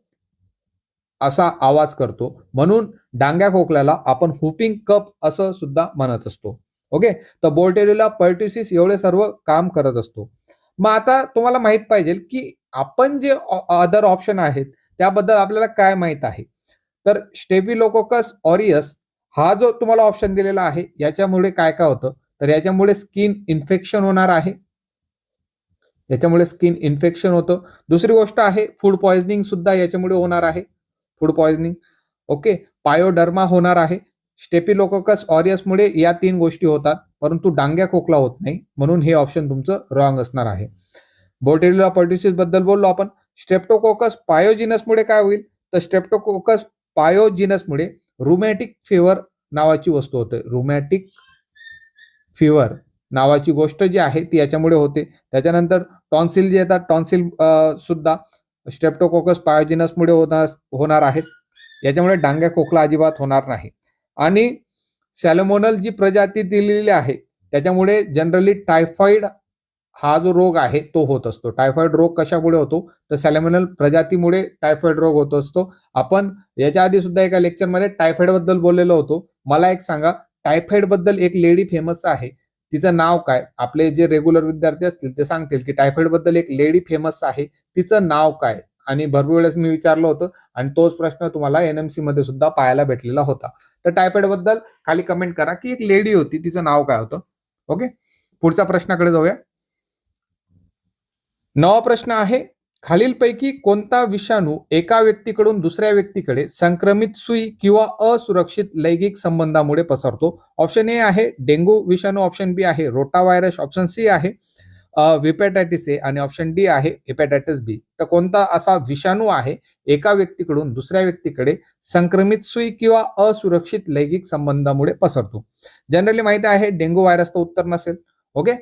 B: असा आवाज करतो. म्हणून डांग्या खोकल्याला आपण हुपिंग कप असं सुद्धा म्हणत असतो. ओके, तर बोर्डेडिला पर्ट्युसिस एवढे सर्व काम करत असतो. मग आता तुम्हाला माहित पाहिजे की आपण जे अदर ऑप्शन आहेत त्याबद्दल आपल्याला काय माहित आहे. तर स्टेफिलोकोकस ऑरियस हा जो तुम्हाला ऑप्शन दिलेला आहे याच्यामुळे काय काय होतं, तर याच्यामुळे स्किन इन्फेक्शन होणार आहे. याच्यामुळे स्किन इन्फेक्शन होतं. दुसरी गोष्ट आहे फूड पॉइझनिंग सुद्धा याच्यामुळे होणार आहे. Food poisoning. ओके, पायोडर्मा होणार आहे. स्टेफिलोकोकस ऑरियसमुळे या 3 गोष्टी होतात, परंतु डांग्या खोकला होत नाही, म्हणून हे ऑप्शन तुमचं रॉंग असणार आहे. बोर्डेडिला पर्ट्युसिस बद्दल बोललो आपण. स्ट्रेप्टोकोकस पायोजिनसमुळे काय होईल, तर स्ट्रेप्टोकोकस पायोजिनसमुळे रुमॅटिक फीवर नावाची वस्तू होते. रुमॅटिक फीवर नावाची गोष्ट जी आहे ती याच्यामुळे होते. त्याच्यानंतर टॉन्सिल जे येतात, टॉन्सिल सुद्धा स्ट्रेप्टोकोकस पायोजिनसमुळे होणार आहेत. याच्यामुळे डांग्या खोकला अजिबात होणार नाही. आणि सॅल्मोनल जी प्रजाती दिलेली आहे त्याच्यामुळे जनरली टायफॉइड हा जो रोग आहे तो होत असतो. टायफॉइड रोग कशामुळे होतो, तर सॅल्मोनल प्रजातीमुळे टायफॉइड रोग होत असतो. आपण याच्या आधी सुद्धा एका लेक्चरमध्ये टायफॉइड बद्दल बोललेलो होतो. मला एक सांगा, टायफॉइड बद्दल एक लेडी फेमस आहे, तिचं नाव काय? आपले जे रेग्युलर विद्यार्थी असतील ते सांगतील की टायफॉइड बद्दल एक लेडी फेमस आहे, तिचं नाव काय? आणि भरपूर वेळेस मी विचारलं होतं आणि तोच प्रश्न तुम्हाला NMC मध्ये सुद्धा पाहायला भेटलेला होता. तर टायफॉइड बद्दल खाली कमेंट करा की एक लेडी होती, तिचं नाव काय होतं. ओके, पुढच्या प्रश्नाकडे जाऊया. 9वा प्रश्न आहे, खालीलपैकी कोणता विषाणू एका व्यक्तीकडून दुसऱ्या व्यक्तीकडे संक्रमित सुई किंवा असुरक्षित लैंगिक संबंधामुळे पसरतो? ऑप्शन ए आहे डेंग्यू विषाणू, ऑप्शन बी आहे रोटा व्हायरस, ऑप्शन सी आहे हेपॅटायटिस ए आणि ऑप्शन डी आहे हेपॅटायटिस बी. तर कोणता असा विषाणू आहे एका व्यक्तीकडून दुसऱ्या व्यक्तीकडे संक्रमित सुई किंवा असुरक्षित लैंगिक संबंधामुळे पसरतो? जनरली माहिती आहे डेंग्यू व्हायरस तर उत्तर नसेल. ओके,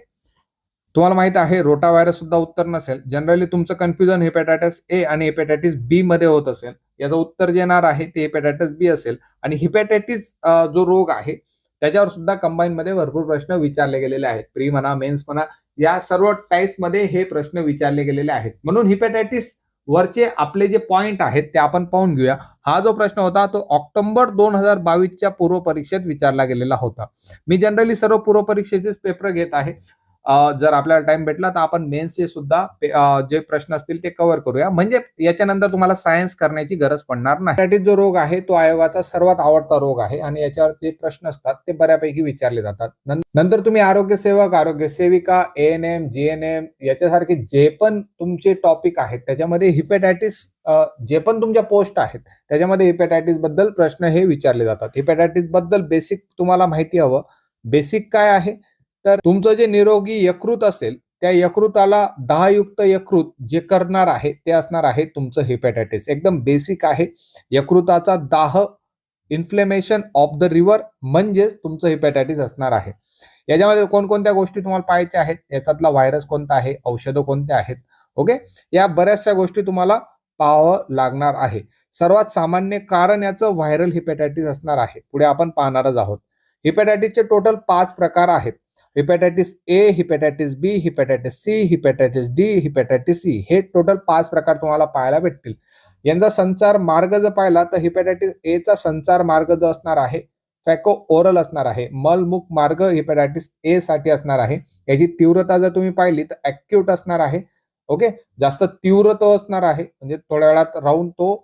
B: तुम्हाला माहित आहे रोटा व्हायरस सुद्धा उत्तर नसेल. जनरली तुमचं कन्फ्युजन हेपॅटायटिस ए आणि हेपॅटायटिस बी मध्ये होत असेल. याचं उत्तर जे येणार आहे ते हेपॅटायटिस बी असेल. आणि हेपॅटायटिस जो रोग आहे त्याच्यावर सुद्धा कंबाईन मध्ये भरपूर प्रश्न विचारले गेलेले आहेत. प्री म्हणा, मेन्स म्हणा, या सर्व टाइप्स मध्ये हे प्रश्न विचारले गेलेले आहेत. म्हणून हेपॅटायटिस वरचे आपले जे पॉइंट आहेत ते आपण पाहून घेऊया. हा जो प्रश्न होता तो ऑक्टोबर 2022च्या पूर्व परीक्षेत विचारला गेलेला होता. मी जनरली सर्व पूर्व परीक्षेचे पेपर घेत आहे. जर आपल्याला टाइम भेटला तर आपण मेन्सचे सुद्धा जे प्रश्न असतील ते कव्हर करूया, म्हणजे याच्यानंतर तुम्हाला सायन्स करण्याची गरज पडणार नाही. हेपॅटायटिस जो रोग आहे तो आयोगाचा सर्वात आवडता रोग आहे आणि याच्यावर जे प्रश्न असतात ते बऱ्यापैकी विचारले जातात. नंतर तुम्ही आरोग्य सेवक, आरोग्य सेविका, ANM, GNM याच्यासारखे जे पण तुमचे टॉपिक आहेत त्याच्यामध्ये हेपॅटायटिस जे पण तुमच्या पोस्ट आहेत त्याच्यामध्ये हेपॅटायटिस बद्दल प्रश्न हे विचारले जातात. हेपॅटायटिस बद्दल बेसिक तुम्हाला माहिती हवं. बेसिक काय आहे तर तुमचं जे निरोगी यकृत असेल त्या यकृताला दाहयुक्त यकृत जे करणार आहे ते असणार आहे तुमचं हेपॅटायटिस. एकदम बेसिक आहे. यकृताचा दाह, इन्फ्लेमेशन ऑफ द रिव्हर म्हणजेच तुमचं हेपॅटायटिस असणार आहे. याच्यामध्ये कोणकोणत्या गोष्टी तुम्हाला पाहायच्या आहेत, याच्यातला व्हायरस कोणता आहे, औषधं कोणते आहेत. ओके, या बऱ्याचशा गोष्टी तुम्हाला पाहावं लागणार आहे. सर्वात सामान्य कारण याचं व्हायरल हेपॅटायटिस असणार आहे. पुढे आपण पाहणारच आहोत. हेपॅटायटिसचे टोटल 5 प्रकार आहेत. Hepatitis A, hepatitis B, hepatitis C, hepatitis D, hepatitis C, हे टोटल 5 प्रकार तुम्हाला पाहायला भेटतील. यांचा संचार मार्ग जर पाहिला तर हेपॅटायटिस ए चा संचार मार्ग जो असणार आहे फॅको ओरल असणार आहे. मलमुख मार्ग हेपॅटायटिस ए साठी असणार आहे. याची तीव्रता जर तुम्ही पाहिली तर ऍक्यूट असणार आहे. ओके, जास्त तीव्र तो असणार आहे, म्हणजे थोड्या वेळात राहून तो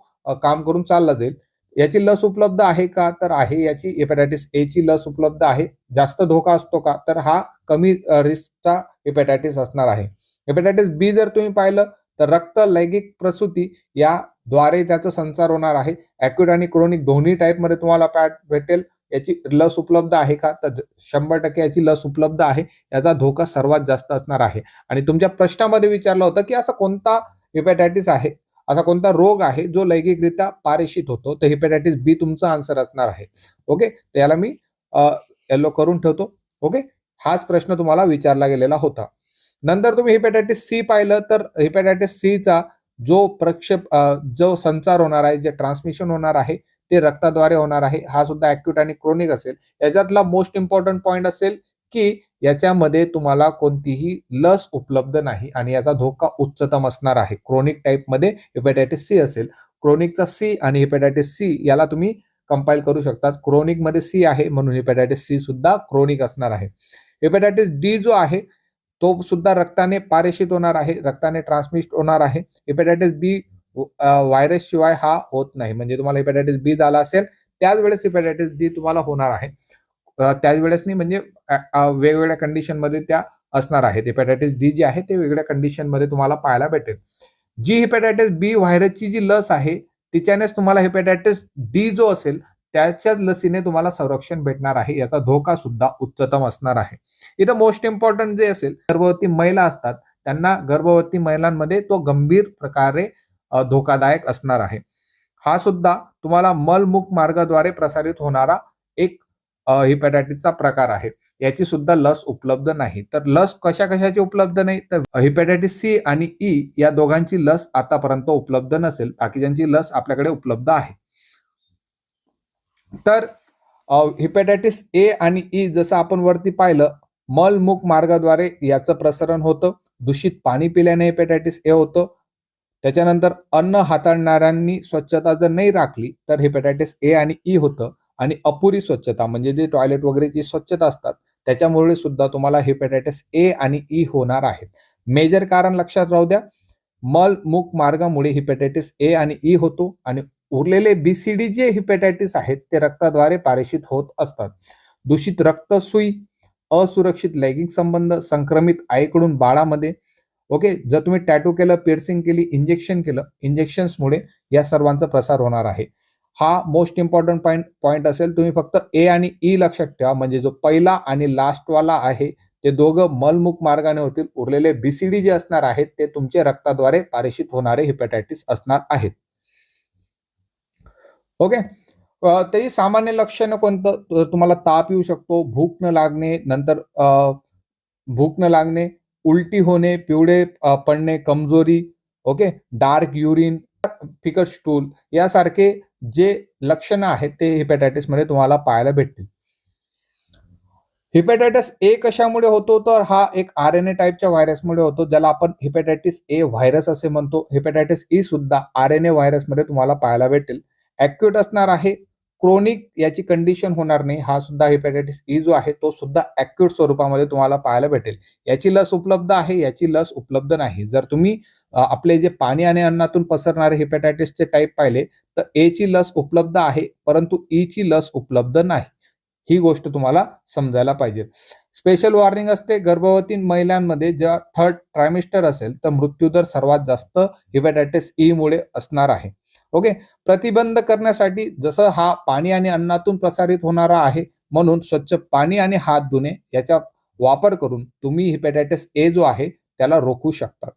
B: काम करून चालला जाईल. याची लस उपलब्ध आहे का तर आहे. याची हेपॅटायटिस ए ची लस उपलब्ध आहे. जास्त धोका असतो का तर हा कमी रिस्कचा हेपॅटायटिस असणार आहे. हेपॅटायटिस बी जर तुम्ही पाहिलं तर रक्त, लैंगिक प्रसूती याद्वारे त्याचा संचार होणार आहे. ऍक्यूट आणि क्रोनिक दोन्ही टाईप मध्ये तुम्हाला भेटेल. याची लस उपलब्ध आहे का तर 100% याची लस उपलब्ध आहे. याचा धोका सर्वात जास्त असणार आहे. आणि तुमच्या प्रश्नामध्ये विचारलं होतं की असा कोणता हेपॅटायटिस आहे, असा कोणता रोग आहे जो लैंगिकरित्या पारेषित होतो, तर हेपॅटायटिस बी तुमचा आन्सर असणार आहे. ओके, तर याला मी येलो करून ठेवतो. ओके, हाच प्रश्न तुम्हाला विचारला गेलेला होता. नंतर तुम्ही हेपॅटायटिस सी पाहिलं तर हेपॅटायटिस सी चा जो संचार होणार आहे, जे ट्रान्समिशन होणार आहे ते रक्ताद्वारे होणार आहे. हा सुद्धा ऍक्यूट आणि क्रोनिक असेल. याच्यातला मोस्ट इम्पॉर्टंट पॉइंट असेल की याच्यामध्ये तुम्हाला कोणतीही लस उपलब्ध नाही आणि याचा धोका उच्चतम असणार आहे. क्रोनिक टाईप मध्ये हेपॅटायटिस सी असेल. क्रोनिकचा सी आणि हेपॅटायटिस सी याला तुम्ही कंपाईल करू शकतात. क्रोनिक मध्ये सी आहे म्हणून हेपॅटायटिस सी सुद्धा क्रोनिक असणार आहे. हेपॅटायटिस डी जो आहे तो सुद्धा रक्ताने पारेषित होणार आहे, रक्ताने ट्रान्समिट होणार आहे. हेपॅटायटिस बी व्हायरस शिवाय हा होत नाही, म्हणजे तुम्हाला हेपॅटायटिस बी झाला असेल त्याच वेळेस हेपॅटायटिस डी तुम्हाला होणार आहे. त्याच वेळेस नाही, म्हणजे वेगवेगळ्या कंडिशन मध्ये त्या असणार आहेत. हेपॅटायटिस डी जे आहे ते वेगळ्या कंडिशन मध्ये तुम्हाला पाहायला भेटेल. जी हेपॅटायटिस बी व्हायरसची जी लस आहे तिच्यानेच तुम्हाला हेपॅटायटिस डी जो असेल त्याच्याच लसीने तुम्हाला संरक्षण भेटणार आहे. याचा धोका सुद्धा उच्चतम असणार आहे. इथं मोस्ट इम्पॉर्टंट जे असेल, गर्भवती महिला असतात त्यांना, गर्भवती महिलांमध्ये तो गंभीर प्रकारे धोकादायक असणार आहे. हा सुद्धा तुम्हाला मलमुख मार्गाद्वारे प्रसारित होणारा एक हेपॅटायटिसचा प्रकार आहे. याची सुद्धा लस उपलब्ध नाही. तर लस कशा कशाची उपलब्ध नाही तर हेपॅटायटिस सी आणि ई या दोघांची लस आतापर्यंत उपलब्ध नसेल. बाकीच्यांची लस आपल्याकडे उपलब्ध आहे. तर हेपॅटायटिस ए आणि ई जसं आपण वरती पाहिलं मलमुख मार्गाद्वारे याचं प्रसारण होतं. दूषित पाणी पिल्याने हेपॅटायटिस ए होतं. त्याच्यानंतर अन्न हाताळणाऱ्यांनी स्वच्छता जर नाही राखली तर हेपॅटायटिस ए आणि ई होतं. आणि अपुरी स्वच्छता म्हणजे जे टॉयलेट वगैरेची स्वच्छता असतात त्याच्यामुळे सुद्धा तुम्हाला हेपॅटायटिस ए आणि ई होणार आहेत. मेजर कारण लक्षात राहू द्या, मल मूक मार्गामुळे हिपॅटायटिस ए आणि ई होतो आणि उरलेले BCD जे हिपॅटायटिस आहेत ते रक्ताद्वारे पारेषित होत असतात. दूषित रक्त, सुई, असुरक्षित लैंगिक संबंध, संक्रमित आईकडून बाळामध्ये, ओके, जर तुम्ही टॅटू केलं, पिअर्सिंग केली, इंजेक्शन केलं, इंजेक्शन्समुळे या सर्वांचा प्रसार होणार आहे. हा मोस्ट इम्पॉर्टंट पॉइंट असेल. तुम्ही फक्त ए आणि ई लक्षात ठेवा, म्हणजे जो पहिला आणि लास्ट वाला आहे ते दोघं मलमुख मार्गाने होतील. उरलेले BCD जे असणार आहेत ते तुमचे रक्ताद्वारे पारेषित होणारे हिपॅटायटिस असणार आहेत. ओके. त्याची सामान्य लक्षणं कोणतं? तुम्हाला ताप येऊ शकतो, भूक न लागणे, नंतर भूक न लागणे, उलटी होणे, पिवळे पडणे, कमजोरी, ओके, डार्क युरिन, फिकट स्टूल यासारखे जे लक्षणं आहेत ते हिपॅटायटिस मध्ये तुम्हाला पाहायला भेटतील. हिपॅटायटिस ए कशामुळे होतो? तर हा एक RNA टाईपच्या व्हायरसमुळे होतो, ज्याला आपण हिपॅटायटिस ए व्हायरस असे म्हणतो. हिपॅटायटिस ई सुद्धा RNA व्हायरसमध्ये तुम्हाला पाहायला भेटेल. ॲक्यूट असणार आहे, क्रोनिक याची कंडिशन होणार नाही. हा सुद्धा हिपॅटायटिस ई जो आहे तो सुद्धा ॲक्यूट स्वरूपामध्ये तुम्हाला पाहायला भेटेल. याची लस उपलब्ध आहे, याची लस उपलब्ध नाही. जर तुम्ही आपले जे पाणी आणि अन्नातून पसरणारे हिपॅटायटिसचे टाईप पाहिले तर ए ची लस उपलब्ध आहे, परंतु ई ची लस उपलब्ध नाही. ही गोष्ट तुम्हाला समजायला पाहिजे. स्पेशल वॉर्निंग असते, गर्भवती महिलांमध्ये जेव्हा थर्ड ट्रायमिस्टर असेल तर मृत्यूदर सर्वात जास्त हिपॅटायटिस ई मुळे असणार आहे. ओके. प्रतिबंध करण्यासाठी जसं हा पाणी आणि अन्नातून प्रसारित होणारा आहे, म्हणून स्वच्छ पाणी आणि हात धुणे याचा वापर करून तुम्ही हिपॅटायटिस ए जो आहे त्याला रोखू शकता.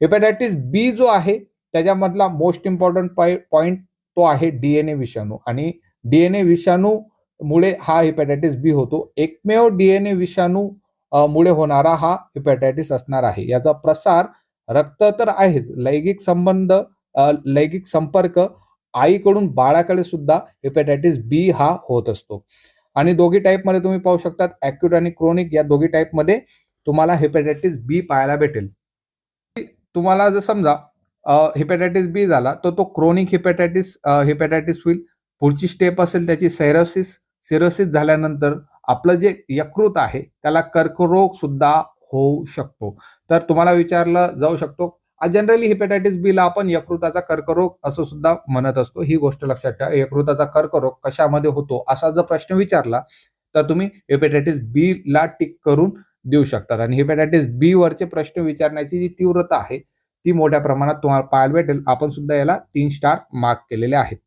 B: हिपॅटायटिस बी जो आहे त्याच्यामधला मोस्ट इम्पॉर्टंट पॉइंट तो आहे DNA विषाणू, आणि DNA विषाणू मुळे हा हिपॅटायटिस बी होतो. एकमेव DNA विषाणू मुळे होणारा हा हिपॅटायटिस असणार आहे. याचा प्रसार रक्त तर आहेच, लैंगिक संबंध, लैंगिक संपर्क, आईकडून बाळाकडे सुद्धा हिपॅटायटिस बी हा होत असतो. आणि दोघी टाईपमध्ये तुम्ही पाहू शकतात, ॲक्यूट आणि क्रोनिक या दोघी टाईपमध्ये तुम्हाला हिपॅटायटिस बी पाहायला भेटेल. तुम्हाला जर समजा हिपॅटायटिस बी झाला तर तो क्रोनिक हिपॅटायटिस होईल. पुढची स्टेप असेल त्याची सिरोसिस झाल्यानंतर आपलं जे यकृत आहे त्याला कर्करोग सुद्धा होऊ शकतो. तर तुम्हाला विचारलं जाऊ शकतो, जनरली हिपॅटायटिस बी ला आपण यकृताचा कर्करोग असं सुद्धा म्हणत असतो. ही गोष्ट लक्षात ठेवा. यकृताचा कर्करोग कशामध्ये होतो असा जर प्रश्न विचारला तर तुम्ही हिपॅटायटिस बी ला टिक करून देऊ शकतात. आणि हिपॅटायटिस बी वरचे प्रश्न विचारण्याची जी तीव्रता आहे ती मोठ्या प्रमाणात तुम्हाला पाहायला भेटेल. आपण सुद्धा याला 3 स्टार मार्क केलेले आहेत.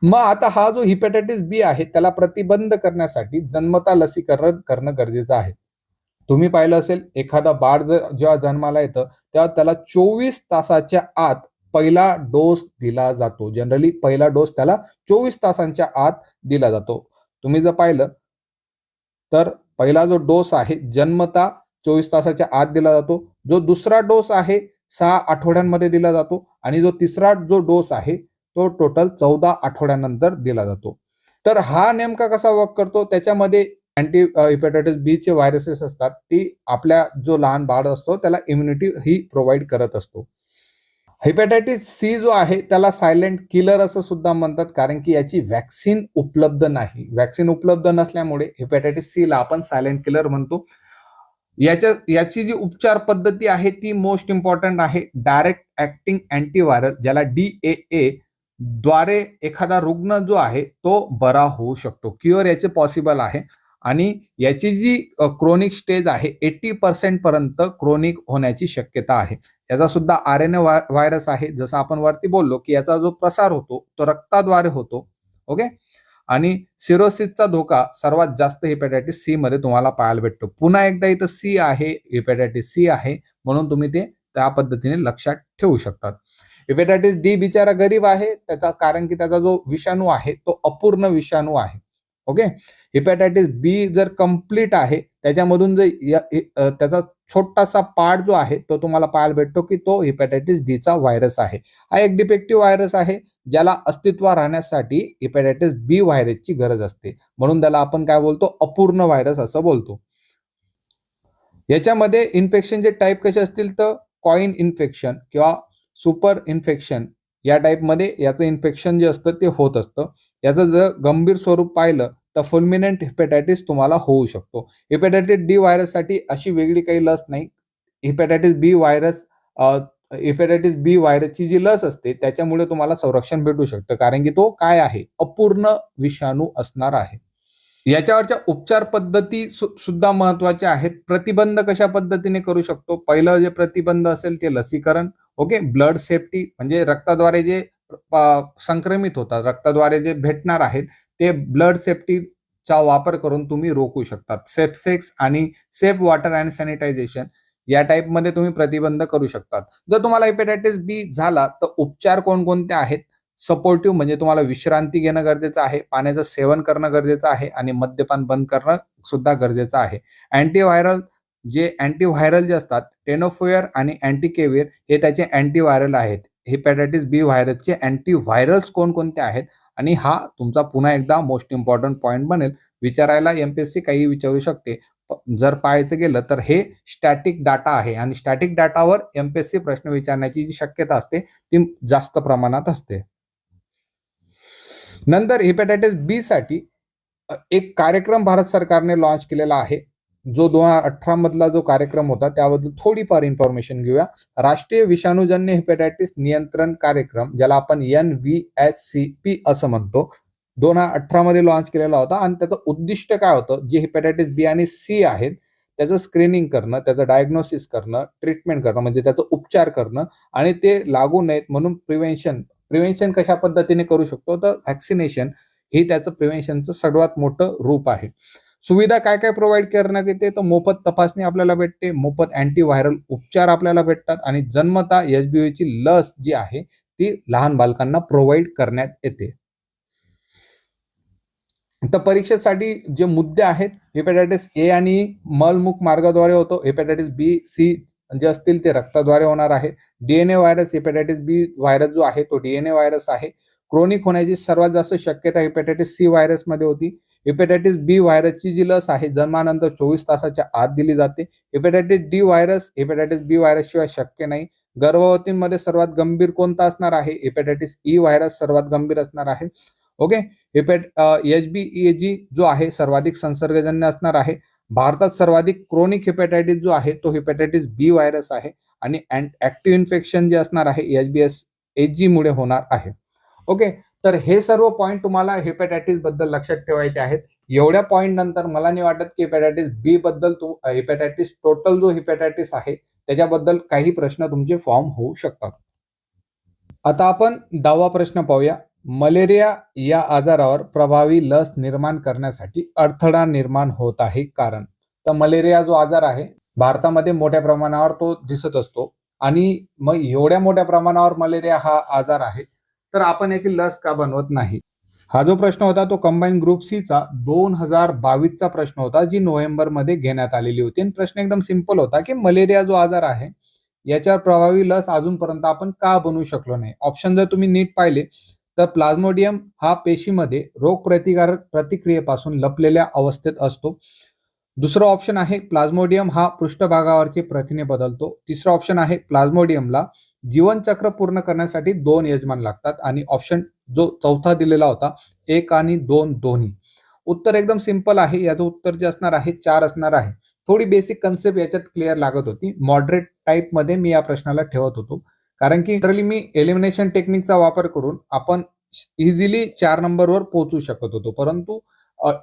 B: मग आता हा जो हिपॅटायटिस बी आहे त्याला प्रतिबंध करण्यासाठी जन्मता लसीकरण करणं गरजेचं आहे. तुम्ही पाहिलं असेल, एखादा बाळ जेव्हा जन्माला येतं तेव्हा त्याला 24 तासाच्या आत पहिला डोस दिला जातो. जनरली पहिला डोस त्याला 24 तासांच्या आत दिला जातो. तुम्ही जर पाहिलं तर पहिला जो डोस आहे जन्मता 24 तासाच्या आत दिला जातो. जो दुसरा डोस आहे 6 आठवड्यांमध्ये दिला जातो, आणि जो तिसरा जो डोस आहे तो टोटल 14 आठवड्यानंतर दिला जातो. तर हा नेमका कसा वर्क करतो? त्याच्यामध्ये अँटी हिपॅटायटिस बी चे व्हायरसेस असतात, ती आपल्या जो लहान बाळ असतो त्याला इम्युनिटी ही प्रोव्हाइड करत असतो. हिपॅटायटिस सी जो आहे त्याला सायलेंट किलर असं सुद्धा म्हणतात, कारण की याची व्हॅक्सिन उपलब्ध नाही. व्हॅक्सिन उपलब्ध नसल्यामुळे हिपॅटायटिस सी ला आपण सायलेंट किलर म्हणतो. याची जी उपचार पद्धती आहे ती मोस्ट इम्पॉर्टंट आहे. डायरेक्ट ऍक्टिंग अँटीव्हायरल, ज्याला DAA द्वारे एखादा रुग्ण जो आहे तो बरा होऊ शकतो. क्युअर याचे पॉसिबल आहे. आणि याची जी क्रोनिक स्टेज आहे 80% पर्यंत क्रोनिक होण्याची शक्यता आहे. याचा सुद्धा RNA व्हायरस आहे. जसं आपण वरती बोललो की याचा जो प्रसार होतो तो रक्ताद्वारे होतो. ओके. आणि सिरोसिसचा धोका सर्वात जास्त हिपॅटायटिस सी मध्ये तुम्हाला पाहायला भेटतो. पुन्हा एकदा इथं सी आहे, हिपॅटायटिस सी आहे, म्हणून तुम्ही ते त्या पद्धतीने लक्षात ठेवू शकतात. हिपॅटायटिस डी बिचारा गरीब आहे, त्याचा कारण की त्याचा जो विषाणू आहे तो अपूर्ण विषाणू आहे. ओके. हिपॅटायटिस बी जर कंप्लीट आहे, त्याच्यामधून त्याचा छोटासा पार्ट जो आहे तो तुम्हाला पाहायला भेटतो की तो हिपॅटायटिस डी चा व्हायरस आहे. हा एक डिफेक्टिव्ह व्हायरस आहे, ज्याला अस्तित्व राहण्यासाठी हिपॅटायटिस बी व्हायरसची गरज असते, म्हणून त्याला आपण काय बोलतो, अपूर्ण व्हायरस असं बोलतो. याच्यामध्ये इन्फेक्शनचे टाईप कसे असतील तर कॉइन इन्फेक्शन किंवा सुपर इन्फेक्शन या टाईपमध्ये याचं इन्फेक्शन जे असतं ते होत असतं. याचं जर गंभीर स्वरूप पाहिलं तर फुल्मिनंट हिपॅटायटिस तुम्हाला होऊ शकतो. हिपॅटायटिस डी व्हायरससाठी अशी वेगळी काही लस नाही. हिपॅटायटिस बी व्हायरस हेपॅटायटिस बी व्हायरसची जी लस असते त्याच्यामुळे तुम्हाला संरक्षण भेटू शकतं, कारण की तो काय आहे, अपूर्ण विषाणू असणार आहे. याच्यावरच्या उपचार पद्धती सुद्धा महत्वाच्या आहेत. प्रतिबंध कशा पद्धतीने करू शकतो? पहिलं जे प्रतिबंध असेल ते लसीकरण. ओके, ब्लड सेफ्टी म्हणजे रक्ताद्वारे जे संक्रमित होतात, रक्ताद्वारे जे भेटणार आहेत ते ब्लड सेफ्टीचा वापर करून तुम्ही रोखू शकतात. सेफ सेक्स आणि सेफ वॉटर अँड सॅनिटायझेशन या टाईपमध्ये तुम्ही प्रतिबंध करू शकतात. जर तुम्हाला हेपॅटायटिस बी झाला तर उपचार कोणकोणते आहेत? सपोर्टिव्ह म्हणजे तुम्हाला विश्रांती घेणं गरजेचं आहे, पाण्याचं सेवन करणं गरजेचं आहे आणि मद्यपान बंद करणं सुद्धा गरजेचं आहे. अँटीव्हायरल जे असतात, टेनोफोयर आणि अँटीकेविर हे त्याचे अँटीव्हायरल आहेत. हेपॅटायटिस बी व्हायरसचे अँटीव्हायरल्स कोणकोणते आहेत? आणि हा तुमचा पुन्हा एकदा मोस्ट इम्पॉर्टंट पॉईंट बनेल. विचारायला एमपीएससी काही विचारू शकते. जर पाहायचं गेलं तर हे स्टॅटिक डाटा आहे आणि स्टॅटिक डाटावर एमपीएससी प्रश्न विचारण्याची जी शक्यता असते ती जास्त प्रमाणात असते. नंतर हेपॅटायटिस बी साठी एक कार्यक्रम भारत सरकारने लॉन्च केलेला आहे, जो 2018 मधला जो कार्यक्रम होता त्याबद्दल थोडीफार इन्फॉर्मेशन घेऊया. राष्ट्रीय विषाणूजन्य हेपॅटायटिस नियंत्रण कार्यक्रम, ज्याला आपण NVSCP असं म्हणतो, 2018 मध्ये लॉन्च केलेला होता आणि त्याचं उद्दिष्ट काय होतं? जे हेपॅटायटिस बी आणि सी आहेत त्याचं स्क्रीनिंग करणं, त्याचं डायग्नोसिस करणं, ट्रीटमेंट करणं म्हणजे त्याचा उपचार करणं आणि ते लागू नयेत म्हणून प्रिव्हेन्शन कशा पद्धतीने करू शकतो? तर व्हॅक्सिनेशन हे त्याचं प्रिव्हेन्शनचं सर्वात मोठं रूप आहे. सुविधा काय काय प्रोव्हाइड करण्यात येते? तर मोफत तपासणी आपल्याला भेटते, मोफत अँटीव्हायरल उपचार आपल्याला भेटतात आणि जन्मता HBVची लस जी आहे ती लहान बालकांना प्रोव्हाइड करण्यात येते. तर परीक्षेसाठी जे मुद्दे आहेत, हेपॅटायटिस ए आणि मलमुख मार्गाद्वारे होतो. हेपॅटायटिस बी सी जे असतील ते रक्ताद्वारे होणार आहे. डीएनए व्हायरस, हेपॅटायटिस बी व्हायरस जो आहे तो डीएनए व्हायरस आहे. क्रोनिक होण्याची सर्वात जास्त शक्यता हेपॅटायटिस सी व्हायरसमध्ये होती. हेपॅटायटिस बी व्हायरसची जी लस आहे जन्मानंतर 24 तासाच्या आत दिली जाते. हेपॅटायटिस डी व्हायरस हेपॅटायटिस बी व्हायरस शिवाय शक्य नाही. गर्भवतींमध्ये सर्वात गंभीर कोणता असणार आहे? हेपॅटायटिस ई व्हायरस सर्वात गंभीर असणार आहे. ओके, HBEG जो आहे सर्वाधिक संसर्गजन्य असणार आहे. भारतात सर्वाधिक क्रोनिक हेपॅटायटिस जो आहे तो हेपॅटायटिस बी व्हायरस आहे आणि ऍक्टिव्ह इन्फेक्शन जे असणार आहे HBsAg मुळे होणार आहे. ओके, तर हे सर्व पॉईंट तुम्हाला हेपॅटायटिस बद्दल लक्षात ठेवायचे आहेत. एवढ्या पॉईंट नंतर मला नाही वाटत की हेपॅटायटिस बी बद्दल हेपॅटायटिस टोटल जो हेपॅटायटिस आहे त्याच्याबद्दल काही प्रश्न तुमचे फॉर्म होऊ शकतात. आता आपण 10वा प्रश्न पाहूया. मलेरिया या आजारावर प्रभावी लस निर्माण करण्यासाठी अडथळा निर्माण होत आहे कारण? तर मलेरिया जो आजार आहे भारतामध्ये मोठ्या प्रमाणावर तो दिसत असतो आणि मग एवढ्या मोठ्या प्रमाणावर मलेरिया हा आजार आहे तर आपण याची लस का बनवत नाही? हा जो प्रश्न होता तो कंबाईन ग्रुप सी चा 2022चा प्रश्न होता, जी नोव्हेंबरमध्ये घेण्यात आलेली होती. आणि प्रश्न एकदम सिंपल होता की मलेरिया जो आजार आहे याच्यावर प्रभावी लस अजूनपर्यंत आपण का बनवू शकलो नाही? ऑप्शन जर तुम्ही नीट पाहिले तर प्लाझ्मोडियम हा पेशीमध्ये रोगप्रतिकारक प्रतिक्रियेपासून लपलेल्या अवस्थेत असतो. दुसरं ऑप्शन आहे प्लाझ्मोडियम हा पृष्ठभागावरचे प्रथिने बदलतो. तिसरं ऑप्शन आहे प्लाझ्मोडियमला जीवनचक्र पूर्ण करण्यासाठी 2 यजमान लागतात आणि ऑप्शन जो चौथा दिलेला होता 1 आणि 2 दोन्ही. उत्तर एकदम सिंपल आहे. याचं उत्तर जे असणार आहे 4 असणार आहे. थोडी बेसिक कन्सेप्ट याच्यात क्लिअर लागत होती. मॉडरेट टाईप मध्ये मी या प्रश्नाला ठेवत होतो कारण की लिटरली मी एलिमिनेशन टेक्निकचा वापर करून आपण इझिली 4 नंबरवर पोहोचू शकत होतो, परंतु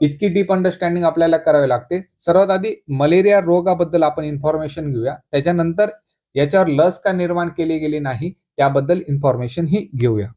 B: इतकी डीप अंडरस्टँडिंग आपल्याला करावी लागते. सर्वात आधी मलेरिया रोगाबद्दल आपण इन्फॉर्मेशन घेऊया, त्याच्यानंतर याच्यावर लस का निर्माण केली गेली नाही त्याबद्दल इन्फॉर्मेशन ही घेऊया.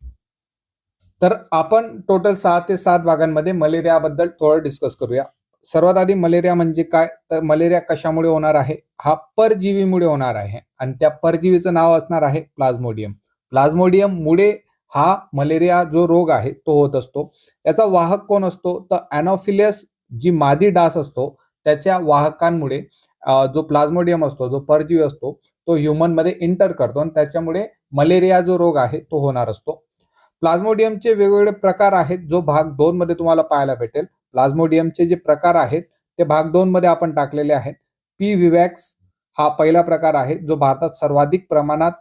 B: तर आपण टोटल 6 ते 7 भागांमध्ये मलेरियाबद्दल थोडं डिस्कस करूया. सर्वात आधी मलेरिया म्हणजे काय? तर मलेरिया कशामुळे होणार आहे? हा परजीवीमुळे होणार आहे आणि त्या परजीवीचं नाव असणार आहे प्लाझ्मोडियम. प्लाझ्मोडियम मुळे हा मलेरिया जो रोग आहे तो होत असतो. याचा वाहक कोण असतो? तर अॅनोफिलियस जी मादी डास असतो त्याच्या वाहकांमुळे जो प्लाझ्मोडियम असतो, जो परजीवी असतो, तो ह्युमनमध्ये इंटर करतो आणि त्याच्यामुळे मलेरिया जो रोग आहे तो होणार असतो. प्लाझ्मोडियमचे वेगवेगळे प्रकार आहेत, जो भाग 2 मध्ये तुम्हाला पाहायला भेटेल. प्लाझ्मोडियमचे जे प्रकार आहेत ते भाग 2 मध्ये आपण टाकलेले आहेत. पी विवॅक्स हा पहिला प्रकार आहे जो भारतात सर्वाधिक प्रमाणात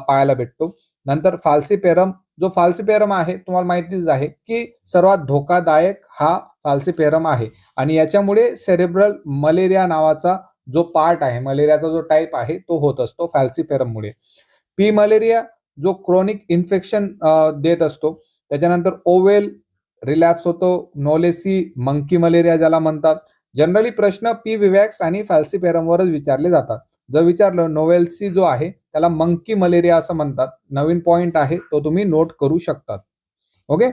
B: पाहायला भेटतो. नंतर फाल्सिपेरम, जो फाल्सिपेरम आहे तुम्हाला माहितीच आहे की सर्वात धोकादायक हा फाल्सिपेरम आहे आणि याच्यामुळे सेरेब्रल मलेरिया नावाचा जो पार्ट आहे, मलेरियाचा जो टाईप आहे तो होत असतो फाल्सिपेरममुळे. पी मलेरिया जो क्रोनिक इन्फेक्शन देत असतो. त्याच्यानंतर ओवेल रिलॅप्स होतो. नोलेसी मंकी मलेरिया ज्याला म्हणतात. जनरली प्रश्न पी विवॅक्स आणि फॅल्सिपेरमवरच विचारले जातात. जर विचारलं नोवेल्सी जो आहे त्याला मंकी मलेरिया असं म्हणतात. नवीन पॉइंट आहे तो तुम्ही नोट करू शकतात. ओके.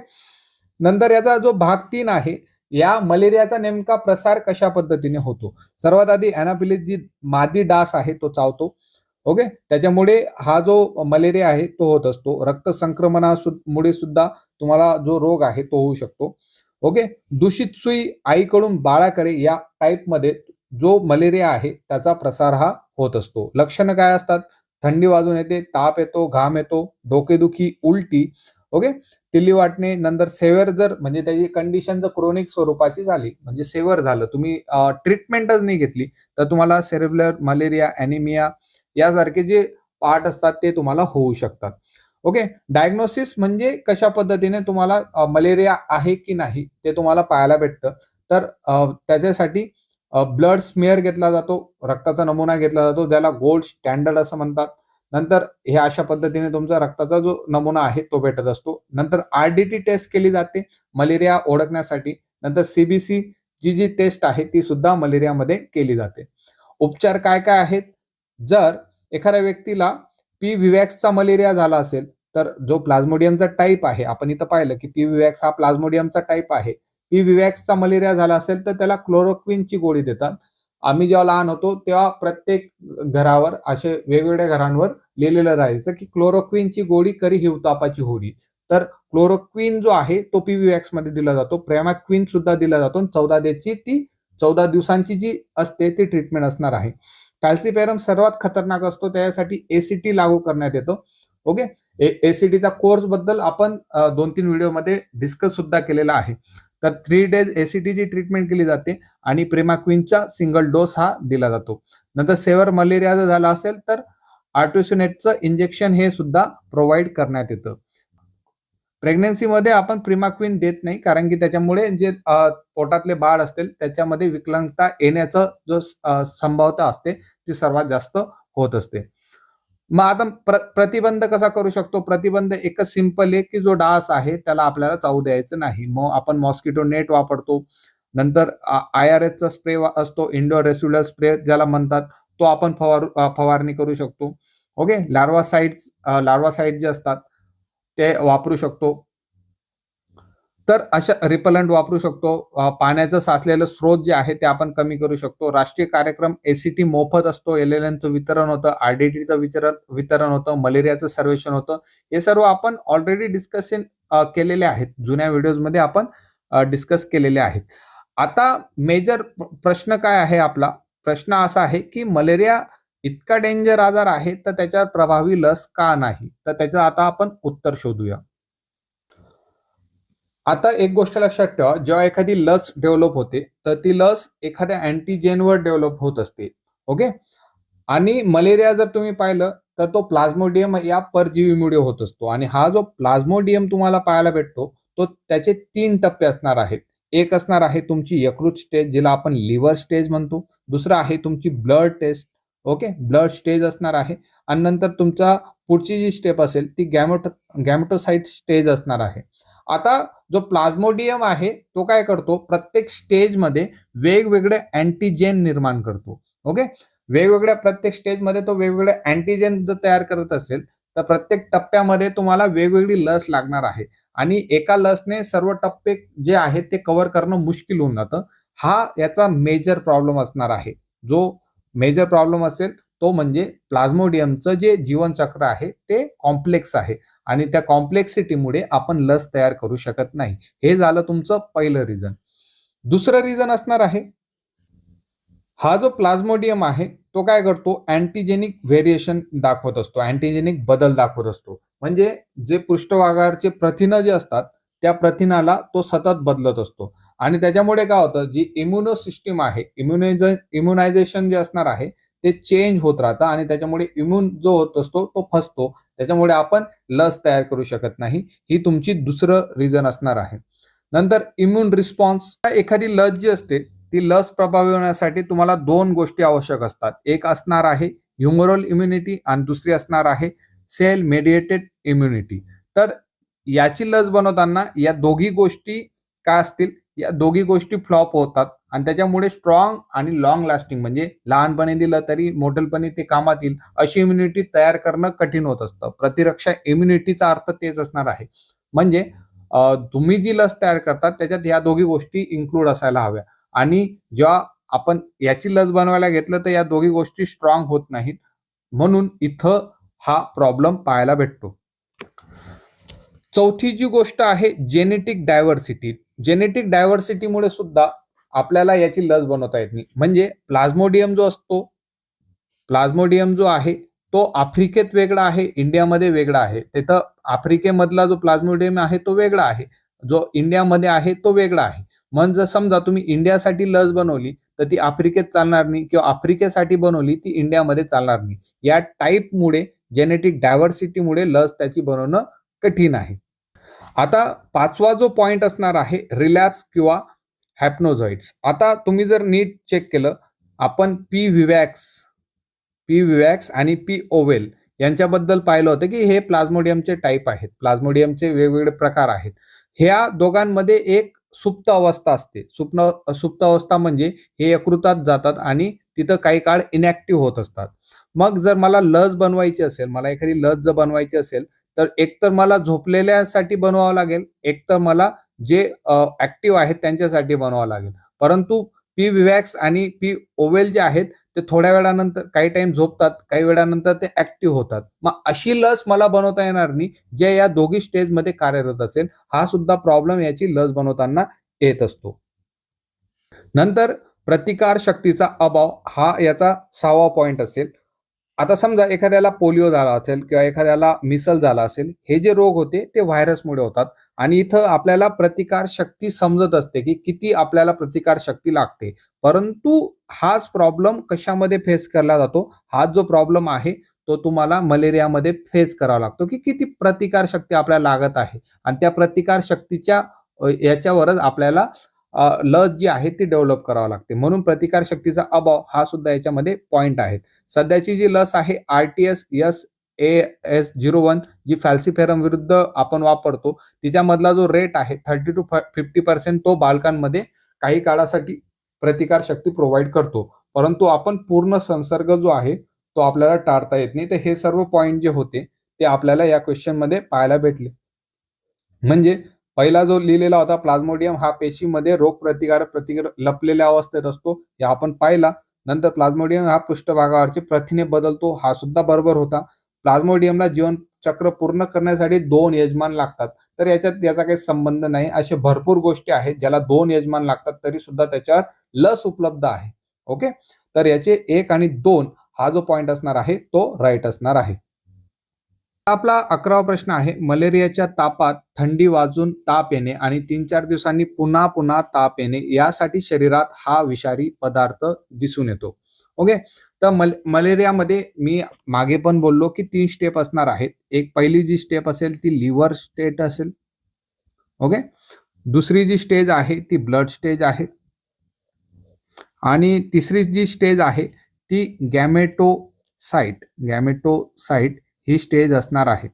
B: नंतर याचा जो भाग 3 आहे, या मलेरियाचा नेमका प्रसार कशा पद्धतीने होतो. सर्वात आधी अॅनाफिलिस जी मादी डास आहे तो चावतो. ओके. त्याच्यामुळे हा जो मलेरिया आहे तो होत असतो. रक्त संक्रमणामुळे सुद्धा तुम्हाला जो रोग आहे तो होऊ शकतो. ओके. दूषित सुई आईकडून बाळाकडे या टाईपमध्ये जो मलेरिया आहे त्याचा प्रसार हा होत असतो. लक्षणं काय असतात? थंडी वाजून येते, ताप येतो, घाम येतो, डोकेदुखी, उलटी. ओके. तिल्ली वाटणे. नंतर सेव्हिअर जर म्हणजे त्याची कंडिशन जर क्रोनिक स्वरूपाची झाली म्हणजे सेव्हिअर झालं, तुम्ही ट्रीटमेंटच नाही घेतली तर तुम्हाला सेरेब्रल मलेरिया, ॲनिमिया यासारखे जे पार्ट असतात ते तुम्हाला होऊ शकतात. ओके. डायग्नोसिस म्हणजे कशा पद्धतीने तुम्हाला मलेरिया आहे की नाही ते तुम्हाला पाहायला भेटतं. तर त्याच्यासाठी ब्लड स्मिअर घेतला जातो, रक्ताचा नमुना घेतला जातो, ज्याला गोल्ड स्टँडर्ड असं म्हणतात. नंतर हे अशा पद्धतीने तुमचा रक्ताचा जो नमुना आहे तो भेटत असतो. नंतर आरडीटी टेस्ट केली जाते मलेरिया ओळखण्यासाठी. नंतर सीबीसी जी टेस्ट आहे ती सुद्धा मलेरियामध्ये केली जाते. उपचार काय काय आहेत? जर एखाद्या व्यक्तीला पी विवॅक्सचा मलेरिया झाला असेल तर जो प्लाझ्मोडियमचा टाईप आहे, आपण इथं पाहिलं की पी विवॅक्स हा प्लाझ्मोडियमचा टाईप आहे. पी विवॅक्सचा मलेरिया झाला असेल तर त्याला क्लोरोक्विनची गोळी देतात. आम्ही जेव्हा लहान होतो तेव्हा प्रत्येक घरावर असे वेगवेगळ्या घरांवर लिहिलेलं राहायचं की क्लोरोक्विनची गोळी करी हिवतापाची होळी. तर क्लोरोक्विन जो आहे तो पी विवॅक्स मध्ये दिला जातो. प्रेमाक्विन सुद्धा दिला जातो. 14 दिवसांची जी असते ती ट्रीटमेंट असणार आहे. फॅल्सिपेरम सर्वात खतरनाक असतो, त्यासाठी एसीटी लागू करण्यात येतो. ओके. एसीटीचा कोर्स बद्दल आपण 2-3 व्हिडिओमध्ये डिस्कस सुद्धा केलेला आहे. तर 3 डेज एसीटीची ट्रीटमेंट केली जाते आणि प्रेमाक्विनचा सिंगल डोस हा दिला जातो. नंतर सेव्हिअर मलेरिया जर झाला असेल तर आर्टिसोनेटचं इंजेक्शन हे सुद्धा प्रोव्हाइड करण्यात येतं. प्रेग्नन्सीमध्ये आपण प्रिमाक्विन देत नाही कारण की त्याच्यामुळे जे पोटातले बाळ असतील त्याच्यामध्ये विकलांगता येण्याचा जो संभाव्यता असते ती सर्वात जास्त होत असते. मग आता प्रतिबंध कसा करू शकतो? प्रतिबंध एकच सिंपल आहे की जो डास आहे त्याला आपल्याला चावू द्यायचं नाही. मग आपण मॉस्किटो नेट वापरतो. नंतर IRSचा स्प्रे असतो, इंडोर रेसिड्युअल स्प्रे ज्याला म्हणतात, तो आपण फवारणी करू शकतो. ओके. लार्वासाइड्स जे असतात ते वापरू शकतो. तर अशा रिपलंट वापरू शकतो. पाण्याचं साचलेलं स्रोत जे आहे ते आपण कमी करू शकतो. राष्ट्रीय कार्यक्रम एसीटी मोफत असतो. LLNचं वितरण होतं, आरडीटीचं वितरण होतं, मलेरियाचं सर्वेक्षण होतं. हे सर्व आपण ऑलरेडी डिस्कशन केलेले आहेत. जुन्या व्हिडिओजमध्ये आपण डिस्कस केलेले आहेत. आता मेजर प्रश्न काय आहे आपला? प्रश्न असा आहे की मलेरिया इतका डेंजर आजार आहे तर त्याच्यावर प्रभावी लस का नाही? तर त्याचं आता आपण उत्तर शोधूया. आता एक गोष्ट लक्षात ठेवा, जेव्हा एखादी लस डेव्हलप होते तर ती लस एखाद्या अँटीजेनवर डेव्हलप होत असते. ओके. आणि मलेरिया जर तुम्ही पाहिलं तर तो प्लाझ्मोडियम या परजीवीमुळे होत असतो. आणि हा जो प्लाझ्मोडियम तुम्हाला पाहायला भेटतो तो त्याचे 3 टप्पे असणार आहेत. एक असणार आहे तुमची यकृत स्टेज जिला आपण लिव्हर स्टेज म्हणतो. दुसरं आहे तुमची blood test. Okay. Blood stage असणार आहे. आणि नंतर तुमचा पुढची जी स्टेप असेल ती गॅमेटोसाइट स्टेज असणार आहे. आता जो प्लाझ्मोडियम आहे तो काय करतो? प्रत्येक स्टेजमध्ये वेगवेगळे अँटीजेन निर्माण करतो. ओके. वेगवेगळ्या प्रत्येक स्टेजमध्ये तो वेगवेगळे अँटीजेन जर तयार करत असेल तर प्रत्येक टप्प्यामध्ये तुम्हाला वेगवेगळी लस लागणार आहे. आणि एका लसने सर्व टप्पे जे आहेत ते कव्हर करणं मुश्किल होऊन जातं. हा याचा मेजर प्रॉब्लेम असणार आहे. जो मेजर प्रॉब्लेम असेल तो म्हणजे प्लाझ्मोडियमचं जे जीवनचक्र आहे ते कॉम्प्लेक्स आहे आणि त्या कॉम्प्लेक्सिटीमुळे आपण लस तयार करू शकत नाही. हे झालं तुमचं पहिलं रिझन. दुसरं रिझन असणार आहे, हा जो प्लाझ्मोडियम आहे तो काय करतो? अँटीजेनिक व्हेरिएशन दाखवत असतो, अँटीजेनिक बदल दाखवत असतो. म्हणजे जे पृष्ठभागावरचे प्रथिनं जे असतात त्या प्रथिनाला तो सतत बदलत असतो. आणि त्याच्यामुळे काय होतं? जी इम्युनो सिस्टीम आहे, इम्युनायझेशन जे असणार आहे ते चेंज होत राहतं आणि त्याच्यामुळे इम्यून जो होत असतो तो फसतो. त्याच्यामुळे आपण लस तयार करू शकत नाही. ही तुमची दुसरं रिझन असणार आहे. नंतर इम्यून रिस्पॉन्स. एखादी लस जी असते ती लस प्रभावी होण्यासाठी तुम्हाला 2 गोष्टी आवश्यक असतात. एक असणार आहे ह्युमरल इम्युनिटी आणि दुसरी असणार आहे सेल मेडिएटेड इम्युनिटी. तर याची लस बनवताना या दोघी गोष्टी काय असतील, या दोघी गोष्टी फ्लॉप होतात आणि त्याच्यामुळे स्ट्रॉंग आणि लॉंग लास्टिंग म्हणजे लहानपणी दिलं तरी मोठलपणी ते कामात येईल अशी इम्युनिटी तयार करणं कठीण होत असतं. प्रतिरक्षा इम्युनिटीचा अर्थ तेच असणार आहे. म्हणजे तुम्ही जी लस तयार करतात त्याच्यात ह्या दोघी गोष्टी इन्क्लूड असायला हव्या आणि जेव्हा आपण याची लस बनवायला घेतलं तर या दोघी गोष्टी स्ट्रॉंग होत नाहीत, म्हणून इथं हा प्रॉब्लेम पाहायला भेटतो. चौथी जी गोष्ट आहे जेनेटिक डायव्हर्सिटी. जेनेटिक डायव्हर्सिटीमुळे सुद्धा आपल्याला याची लस बनवता येत नाही. म्हणजे प्लाझ्मोडियम जो आहे तो आफ्रिकेत वेगळा आहे, इंडियामध्ये वेगळा आहे. तिथं आफ्रिकेमधला जो प्लाझ्मोडियम आहे तो वेगळा आहे, जो इंडियामध्ये आहे तो वेगळा आहे. मग जर समजा तुम्ही इंडियासाठी लस बनवली तर ती आफ्रिकेत चालणार नाही किंवा आफ्रिकेसाठी बनवली ती इंडियामध्ये चालणार नाही. या टाईपमुळे जेनेटिक डायव्हर्सिटीमुळे लस त्याची बनवणं कठीण आहे. आता पाचवा जो पॉइंट असणार आहे रिलॅप्स किंवा हॅप्नोझॉइड्स. आता तुम्ही जर नीट चेक केलं, आपण पी विवॅक्स आणि पी ओवेल यांच्याबद्दल पाहिलं होतं की हे प्लाझ्मोडियमचे टाईप आहेत, प्लाझ्मोडियमचे वेगवेगळे प्रकार आहेत. ह्या दोघांमध्ये एक सुप्त अवस्था असते. सुप्त अवस्था म्हणजे हे यकृतात जातात आणि तिथं काही काळ इनॅक्टिव्ह होत असतात. मग जर मला लस बनवायची असेल, मला एखादी लस जर बनवायची असेल तर एकतर मला झोपलेल्यासाठी बनवावं लागेल, एकतर मला जे ऍक्टिव्ह आहेत त्यांच्यासाठी बनवावं लागेल. परंतु पी विवॅक्स आणि पी ओवेल जे आहेत ते थोड्या वेळानंतर काही टाइम झोपतात, काही वेळानंतर ते ऍक्टिव्ह होतात. मग अशी लस मला बनवता येणार नाही जे या दोघी स्टेजमध्ये कार्यरत असेल. हा सुद्धा प्रॉब्लेम याची लस बनवताना येत असतो. नंतर प्रतिकार शक्तीचा अभाव हा याचा 6वा पॉइंट असेल. आता समजा एखाद्याला पोलिओ झाला असेल किंवा एखाद्याला मिसल झाला असेल, हे जे रोग होते ते व्हायरसमुळे होतात आणि इथं आपल्याला प्रतिकार शक्ती समजत असते की किती आपल्याला प्रतिकार शक्ती लागते. परंतु हाच प्रॉब्लेम कशामध्ये फेस केला जातो, हाच जो प्रॉब्लेम आहे तो तुम्हाला मलेरियामध्ये फेस करावा लागतो की किती प्रतिकार शक्ती आपल्याला लागत आहे आणि त्या प्रतिकार शक्तीच्या याच्यावरच आपल्याला लस जी आहे ती डेव्हलप करावी लागते. म्हणून प्रतिकार शक्तीचा अभाव हा सुद्धा याच्यामध्ये पॉइंट आहे. सध्याची जी लस आहे RTS-AS01 जी फॅल्सिफेरम विरुद्ध आपण वापरतो, तिच्यामधला जो रेट आहे 30 to 50% तो बालकांमध्ये काही काळासाठी प्रतिकार शक्ती प्रोव्हाइड करतो. परंतु आपण पूर्ण संसर्ग जो आहे तो आपल्याला टाळता येत नाही. तर हे सर्व पॉइंट जे होते ते आपल्याला या क्वेश्चन मध्ये पाहायला भेटले. म्हणजे पहिला जो लिहिलेला होता प्लाझ्मोडियम हा पेशीमध्ये रोगप्रतिकारक लपलेल्या अवस्थेत असतो, हे आपण पाहिला. नंतर प्लाझ्मोडियम हा पृष्ठभागावरचे प्रथिने बदलतो, हा सुद्धा बरोबर होता. प्लाझ्मोडियमला जीवनचक्र पूर्ण करण्यासाठी 2 यजमान लागतात, तर याच्यात याचा काही संबंध नाही. असे भरपूर गोष्टी आहेत ज्याला 2 यजमान लागतात तरी सुद्धा त्याच्यावर लस उपलब्ध आहे. ओके, तर याचे 1 आणि 2 हा जो पॉइंट असणार आहे तो राईट असणार आहे. आपला 11वा प्रश्न आहे, मलेरियाच्या तापात थंडी वाजून ताप येणे आणि 3-4 दिवसांनी पुन्हा पुन्हा ताप येणे यासाठी शरीरात हा विषारी पदार्थ दिसून येतो. ओके, तर मलेरियामध्ये मी मागे पण बोललो की 3 स्टेप असणार आहेत. एक पहिली जी स्टेप असेल ती लिव्हर स्टेट असेल. ओके, दुसरी जी स्टेज आहे ती ब्लड स्टेज आहे आणि तिसरी जी स्टेज आहे ती गॅमेटोसाइट ही स्टेज असणार आहे.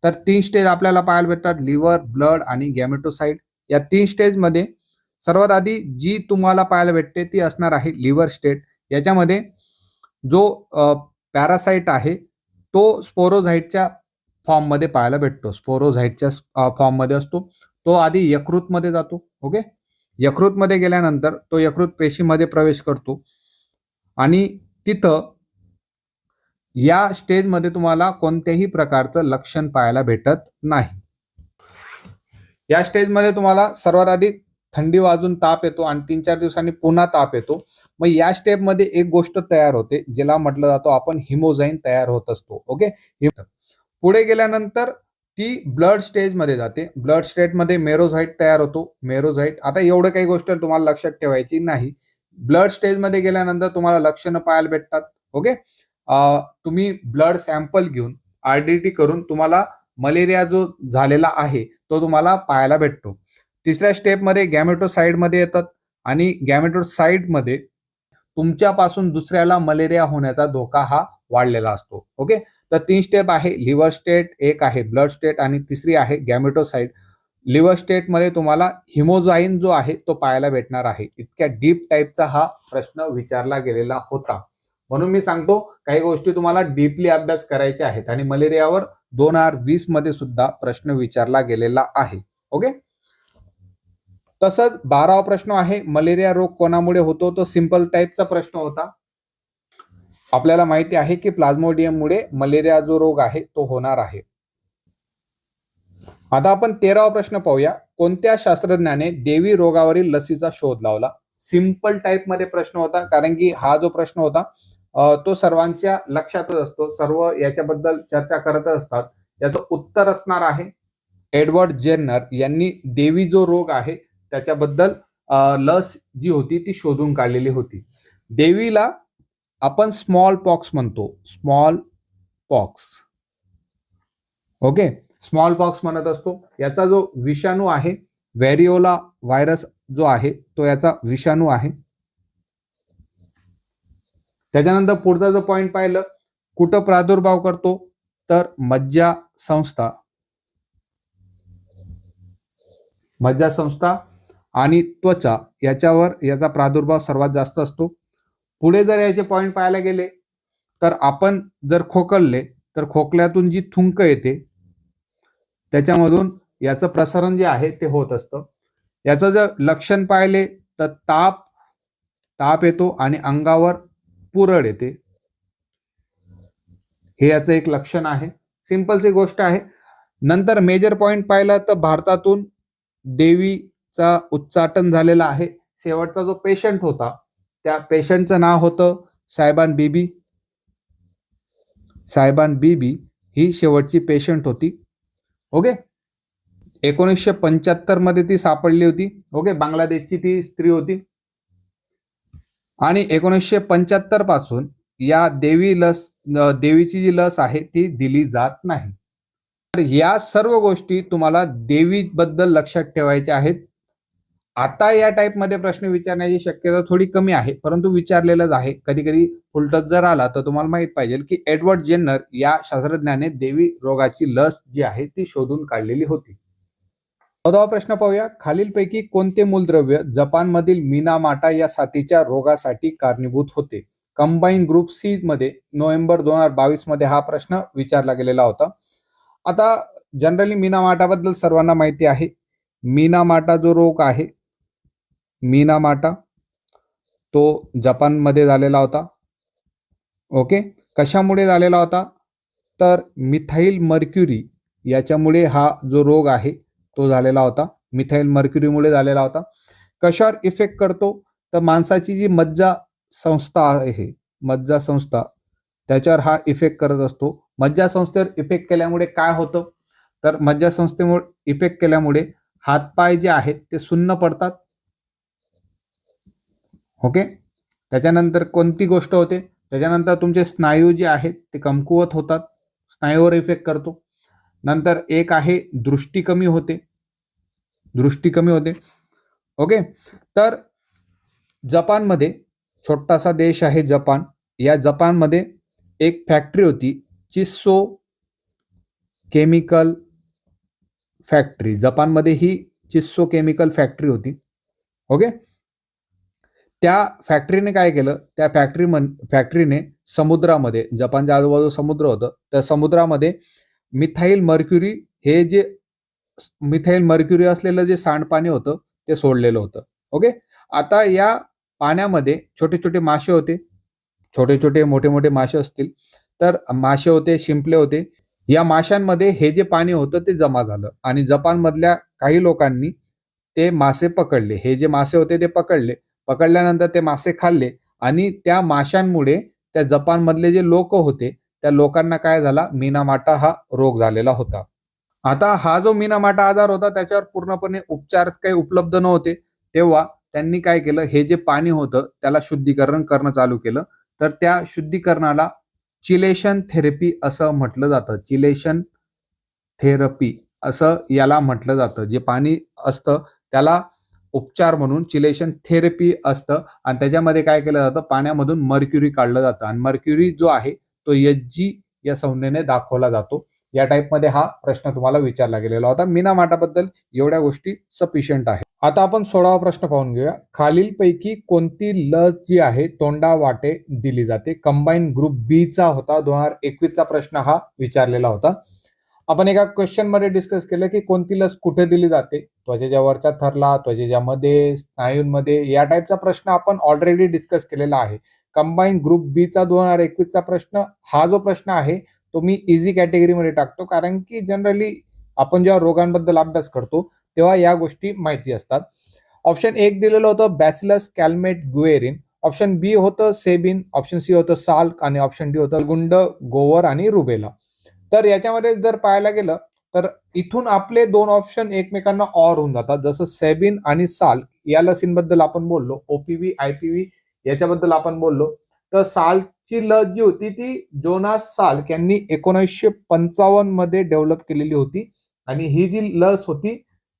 B: तर 3 स्टेज आपल्याला पाहायला भेटतात, लिव्हर, ब्लड आणि गॅमेटोसाइट. या 3 स्टेजमध्ये सर्वात आधी जी तुम्हाला पाहायला भेटते ती असणार आहे लिव्हर स्टेट. याच्यामध्ये जो पॅरासाइट आहे तो स्पोरोझाइटच्या फॉर्ममध्ये पाहायला भेटतो, स्पोरोझाइटच्या फॉर्ममध्ये असतो. तो आधी यकृतमध्ये जातो. ओके, यकृतमध्ये गेल्यानंतर तो यकृत पेशीमध्ये प्रवेश करतो आणि तिथं या स्टेजमध्ये तुम्हाला कोणत्याही प्रकारचं लक्षण पाहायला भेटत नाही. या स्टेजमध्ये तुम्हाला सर्वात आधी थंडी वाजून ताप येतो आणि 3-4 दिवसांनी पुन्हा ताप येतो. मग या स्टेपमध्ये एक गोष्ट तयार होते ज्याला म्हटलं जातो आपण हिमोझाईन तयार होत असतो. ओके, पुढे गेल्यानंतर ती ब्लड स्टेजमध्ये जाते. ब्लड स्टेटमध्ये मेरोझाईट तयार होतो. मेरोझाईट, आता एवढं काही गोष्ट तुम्हाला लक्षात ठेवायची नाही. ब्लड स्टेजमध्ये गेल्यानंतर तुम्हाला लक्षणं पाहायला भेटतात. ओके, तुम्ही ब्लड सॅम्पल घेऊन RDT करून तुम्हाला मलेरिया जो झालेला आहे तो तुम्हाला पाहायला भेटतो. तिसऱ्या स्टेपमध्ये गॅमेटोसाइडमध्ये येतात आणि गॅमेटोसाइडमध्ये तुमच्यापासून दुसऱ्याला मलेरिया होण्याचा धोका हा वाढलेला असतो. ओके, तर 3 स्टेप आहे लिव्हर स्टेट, एक आहे ब्लड स्टेट आणि तिसरी आहे गॅमेटोसाइट. लिव्हर स्टेटमध्ये तुम्हाला हिमोझाईन जो आहे तो पाहायला भेटणार आहे. इतक्या डीप टाईपचा हा प्रश्न विचारला गेलेला होता. म्हणून मी सांगतो काही गोष्टी तुम्हाला डीपली अभ्यास करायच्या आहेत आणि मलेरियावर 2020 मध्ये सुद्धा प्रश्न विचारला गेलेला आहे. ओके. तसंच 12वा प्रश्न आहे मलेरिया रोग कोणामुळे होतो, तो सिंपल टाईपचा प्रश्न होता. आपल्याला माहिती आहे की प्लाझ्मोडियममुळे मलेरिया जो रोग आहे तो होणार आहे. आता आपण 13वा प्रश्न पाहूया. कोणत्या शास्त्रज्ञाने देवी रोगावरील लसीचा शोध लावला? सिंपल टाईप मध्ये प्रश्न होता, कारण की हा जो प्रश्न होता तो सर्वांच्या लक्षातच असतो. सर्व याच्याबद्दल चर्चा करत असतात. याचं उत्तर असणार आहे एडवर्ड जेन्नर यांनी देवी जो रोग आहे त्याच्याबद्दल लस जी होती ती शोधून काढलेली होती. देवीला आपण स्मॉल पॉक्स म्हणतो, small pox. Okay, small pox म्हणत असतो. याचा जो विषाणू आहे व्हेरिओला व्हायरस जो आहे तो याचा विषाणू आहे. त्याच्यानंतर पुढचा जो पॉइंट पाहिलं, कुठं प्रादुर्भाव करतो, तर मज्जा संस्था आणि त्वचा याच्यावर याचा प्रादुर्भाव सर्वात जास्त असतो. पुढे जर याचे पॉइंट पाहायला गेले तर आपण जर खोकलले तर खोकल्यातून जी थुंक येते त्याच्यामधून याचं प्रसारण जे आहे ते होत असतं. याचं जर लक्षण पाहिले तर ताप येतो आणि अंगावर पुरळ येते. हे याचं एक लक्षण आहे. सिंपलची गोष्ट आहे. नंतर मेजर पॉइंट पाहिला तर भारतातून देवीचा उच्चाटन झालेला आहे. शेवटचा जो पेशंट होता त्या पेशंटचं नाव होतं साहेबान बीबी ही शेवटची पेशंट होती. ओके. 1975 मध्ये ती सापडली होती. ओके, बांगलादेशची ती स्त्री होती आणि 1975 पासून या देवीची जी लस आहे ती दिली जात नाही. तर या सर्व गोष्टी तुम्हाला देवीबद्दल लक्षात ठेवायच्या आहेत. आता या टाईपमध्ये प्रश्न विचारण्याची शक्यता थोडी कमी आहे, परंतु विचारलेलंच आहे. कधी कधी उलटच जर आला तर तुम्हाला माहित पाहिजे की एडवर्ड जेन्नर या शास्त्रज्ञाने देवी रोगाची लस जी आहे ती शोधून काढलेली होती. 14वा प्रश्न पाहूया. खालीलपैकी कोणते मूलद्रव्य जपानमधील मिनामाटा या साथीच्या रोगासाठी कारणीभूत होते? कंबाईन ग्रुप सी मध्ये नोव्हेंबर 2022 मध्ये हा प्रश्न विचारला गेलेला होता. आता जनरली मिनामाटाबद्दल सर्वांना माहिती आहे. मिनामाटा जो रोग आहे, मिनामाटा तो जपानमध्ये झालेला होता. ओके, कशामुळे झालेला होता तर मिथाइल मर्क्युरी याच्यामुळे हा जो रोग आहे तो झालेला होता. मिथाइल मर्क्युरीमुळे झालेला होता. कशावर इफेक्ट करतो तर माणसाची जी मज्जा संस्था त्याच्यावर हा इफेक्ट करत असतो. मज्जा संस्थेवर इफेक्ट केल्यामुळे काय होतं तर मज्जा संस्थेमुळे इफेक्ट केल्यामुळे हातपाय जे आहेत ते सुन्न पडतात. ओके. त्याच्यानंतर कोणती गोष्ट होते, त्याच्यानंतर तुमचे स्नायू जे आहेत ते कमकुवत होतात, स्नायूवर इफेक्ट करतो. नंतर एक आहे दृष्टी कमी होते. ओके. तर जपानमध्ये, छोटासा देश आहे जपान, या जपानमध्ये एक फॅक्टरी होती, चिस्सो केमिकल फॅक्टरी. जपानमध्ये ही चिस्सो केमिकल फॅक्टरी होती. ओके. त्या फॅक्टरीने काय केलं, त्या फॅक्टरीने समुद्रामध्ये, जपानच्या आजूबाजू समुद्र होतं, त्या समुद्रामध्ये मिथाइल मर्क्युरी असलेलं जे सांडपाणी होतं ते सोडलेलं होतं. ओके. आता या पाण्यामध्ये छोटे छोटे मासे होते, मोठे मोठे मासे असतील तर मासे होते, शिंपले होते. या माशांमध्ये हे जे पाणी होतं ते जमा झालं आणि जपानमधल्या काही लोकांनी ते मासे पकडले. हे जे मासे होते ते पकडल्यानंतर ते मासे खाल्ले आणि त्या माशांमुळे त्या जपानमधले जे लोक होते त्या लोकांना काय झाला, मिनामाटा हा रोग झालेला होता. आता हा जो मिनामाटा आजार होता त्याच्यावर पूर्णपणे उपचार काही उपलब्ध नव्हते. तेव्हा त्यांनी काय केलं, हे जे पाणी होतं त्याला शुद्धीकरण करणं चालू केलं. तर त्या शुद्धीकरणाला चिलेशन थेरपी असं म्हटलं जातं. चिलेशन थेरपी असं याला म्हटलं जातं. जे पाणी असतं त्याला उपचार म्हणून चिलेशन थेरपी असतं आणि त्याच्यामध्ये काय केलं जातं, पाण्यामधून मर्क्युरी काढलं जातं आणि मर्क्युरी जो आहे तो या संज्ञेने दाखवला जातो. या टाईपमध्ये हा प्रश्न तुम्हाला विचारला गेलेला होता. मीना माठाबद्दल एवढ्या गोष्टी सफिशियंट आहे. आता आपण 16वा प्रश्न पाहून घेऊया. खालीलपैकी कोणती लस जी आहे तोंडावाटे दिली जाते? कंबाईन ग्रुप बी चा होता. 2021 चा प्रश्न हा विचारलेला होता. आपण एका क्वेश्चन मध्ये डिस्कस केलं की कोणती लस कुठे दिली जाते, त्वचेच्या वरच्या थरला, त्वचेच्या मध्ये, स्नायूंमध्ये, या टाईपचा प्रश्न आपण ऑलरेडी डिस्कस केलेला आहे. कंबाईन ग्रुप बी चा 2021 चा प्रश्न, हा जो प्रश्न आहे तो मी इझी कॅटेगरीमध्ये टाकतो, कारण की जनरली आपण जेव्हा रोगांबद्दल अभ्यास करतो तेव्हा या गोष्टी माहिती असतात. ऑप्शन 1 दिलेलं होतं बॅसिलस कॅल्मेट गुएरिन, ऑप्शन बी होतं सेबिन, ऑप्शन सी होतं साल्क आणि ऑप्शन डी होतं गुंड, गोवर आणि रुबेला. तर याच्यामध्ये जर पाहायला गेलं तर इथून आपले दोन ऑप्शन एकमेकांना ऑर होऊन जातात. जसं सेबिन आणि साल्क या लसींबद्दल आपण बोललो, ओपीव्ही आयपीव्ही याच्याबद्दल आपण बोललो, तर साल्कची लस जी होती ती जोनास साल्क यांनी 1955 मध्ये डेव्हलप केलेली होती आणि ही जी लस होती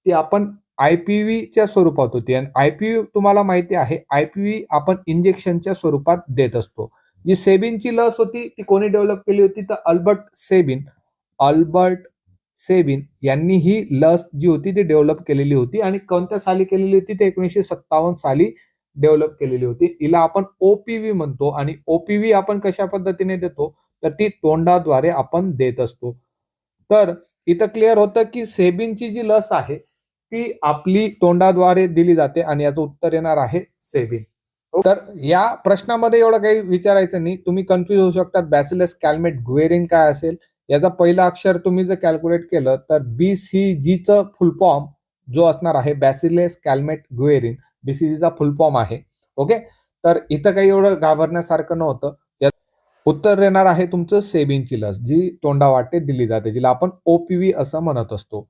B: ती आपण आयपीव्हीच्या स्वरूपात होती. आणि आयपीव्ही तुम्हाला माहिती आहे, आयपीव्ही आपण इंजेक्शनच्या स्वरूपात देत असतो. जी सेबिनची लस होती ती कोणी डेव्हलप केली होती, तर अल्बर्ट सेबिन यांनी ही लस जी होती ती डेव्हलप केलेली होती. आणि कोणत्या साली केलेली होती, ते 1957 साली डेव्हलप केलेली होती. हिला आपण ओपीव्ही म्हणतो. आणि ओपीव्ही आपण कशा पद्धतीने देतो, तर ती तोंडाद्वारे आपण देत असतो. तर इथं क्लिअर होतं की सेबिनची जी लस आहे ती आपली तोंडाद्वारे दिली जाते आणि याचं उत्तर येणार आहे सेबिन. तर या प्रश्नामध्ये एवढं काही विचारायचं नाही. तुम्ही कन्फ्युज होऊ शकता, बॅसिलस कॅल्मेट गुएरिन काय असेल. याचा पहिलं अक्षर तुम्ही जर कॅल्क्युलेट केलं तर BCG चं फुल फॉर्म जो असणार आहे बॅसिलस कॅल्मेट गुएरिन, BCG चा फुल फॉर्म आहे. ओके, तर इथं काही एवढं घाबरण्यासारखं नव्हतं. उत्तर येणार आहे तुमचं सेबिनची लस, जी तोंडावाटे दिली जाते, जिला आपण ओपीव्ही असं म्हणत असतो.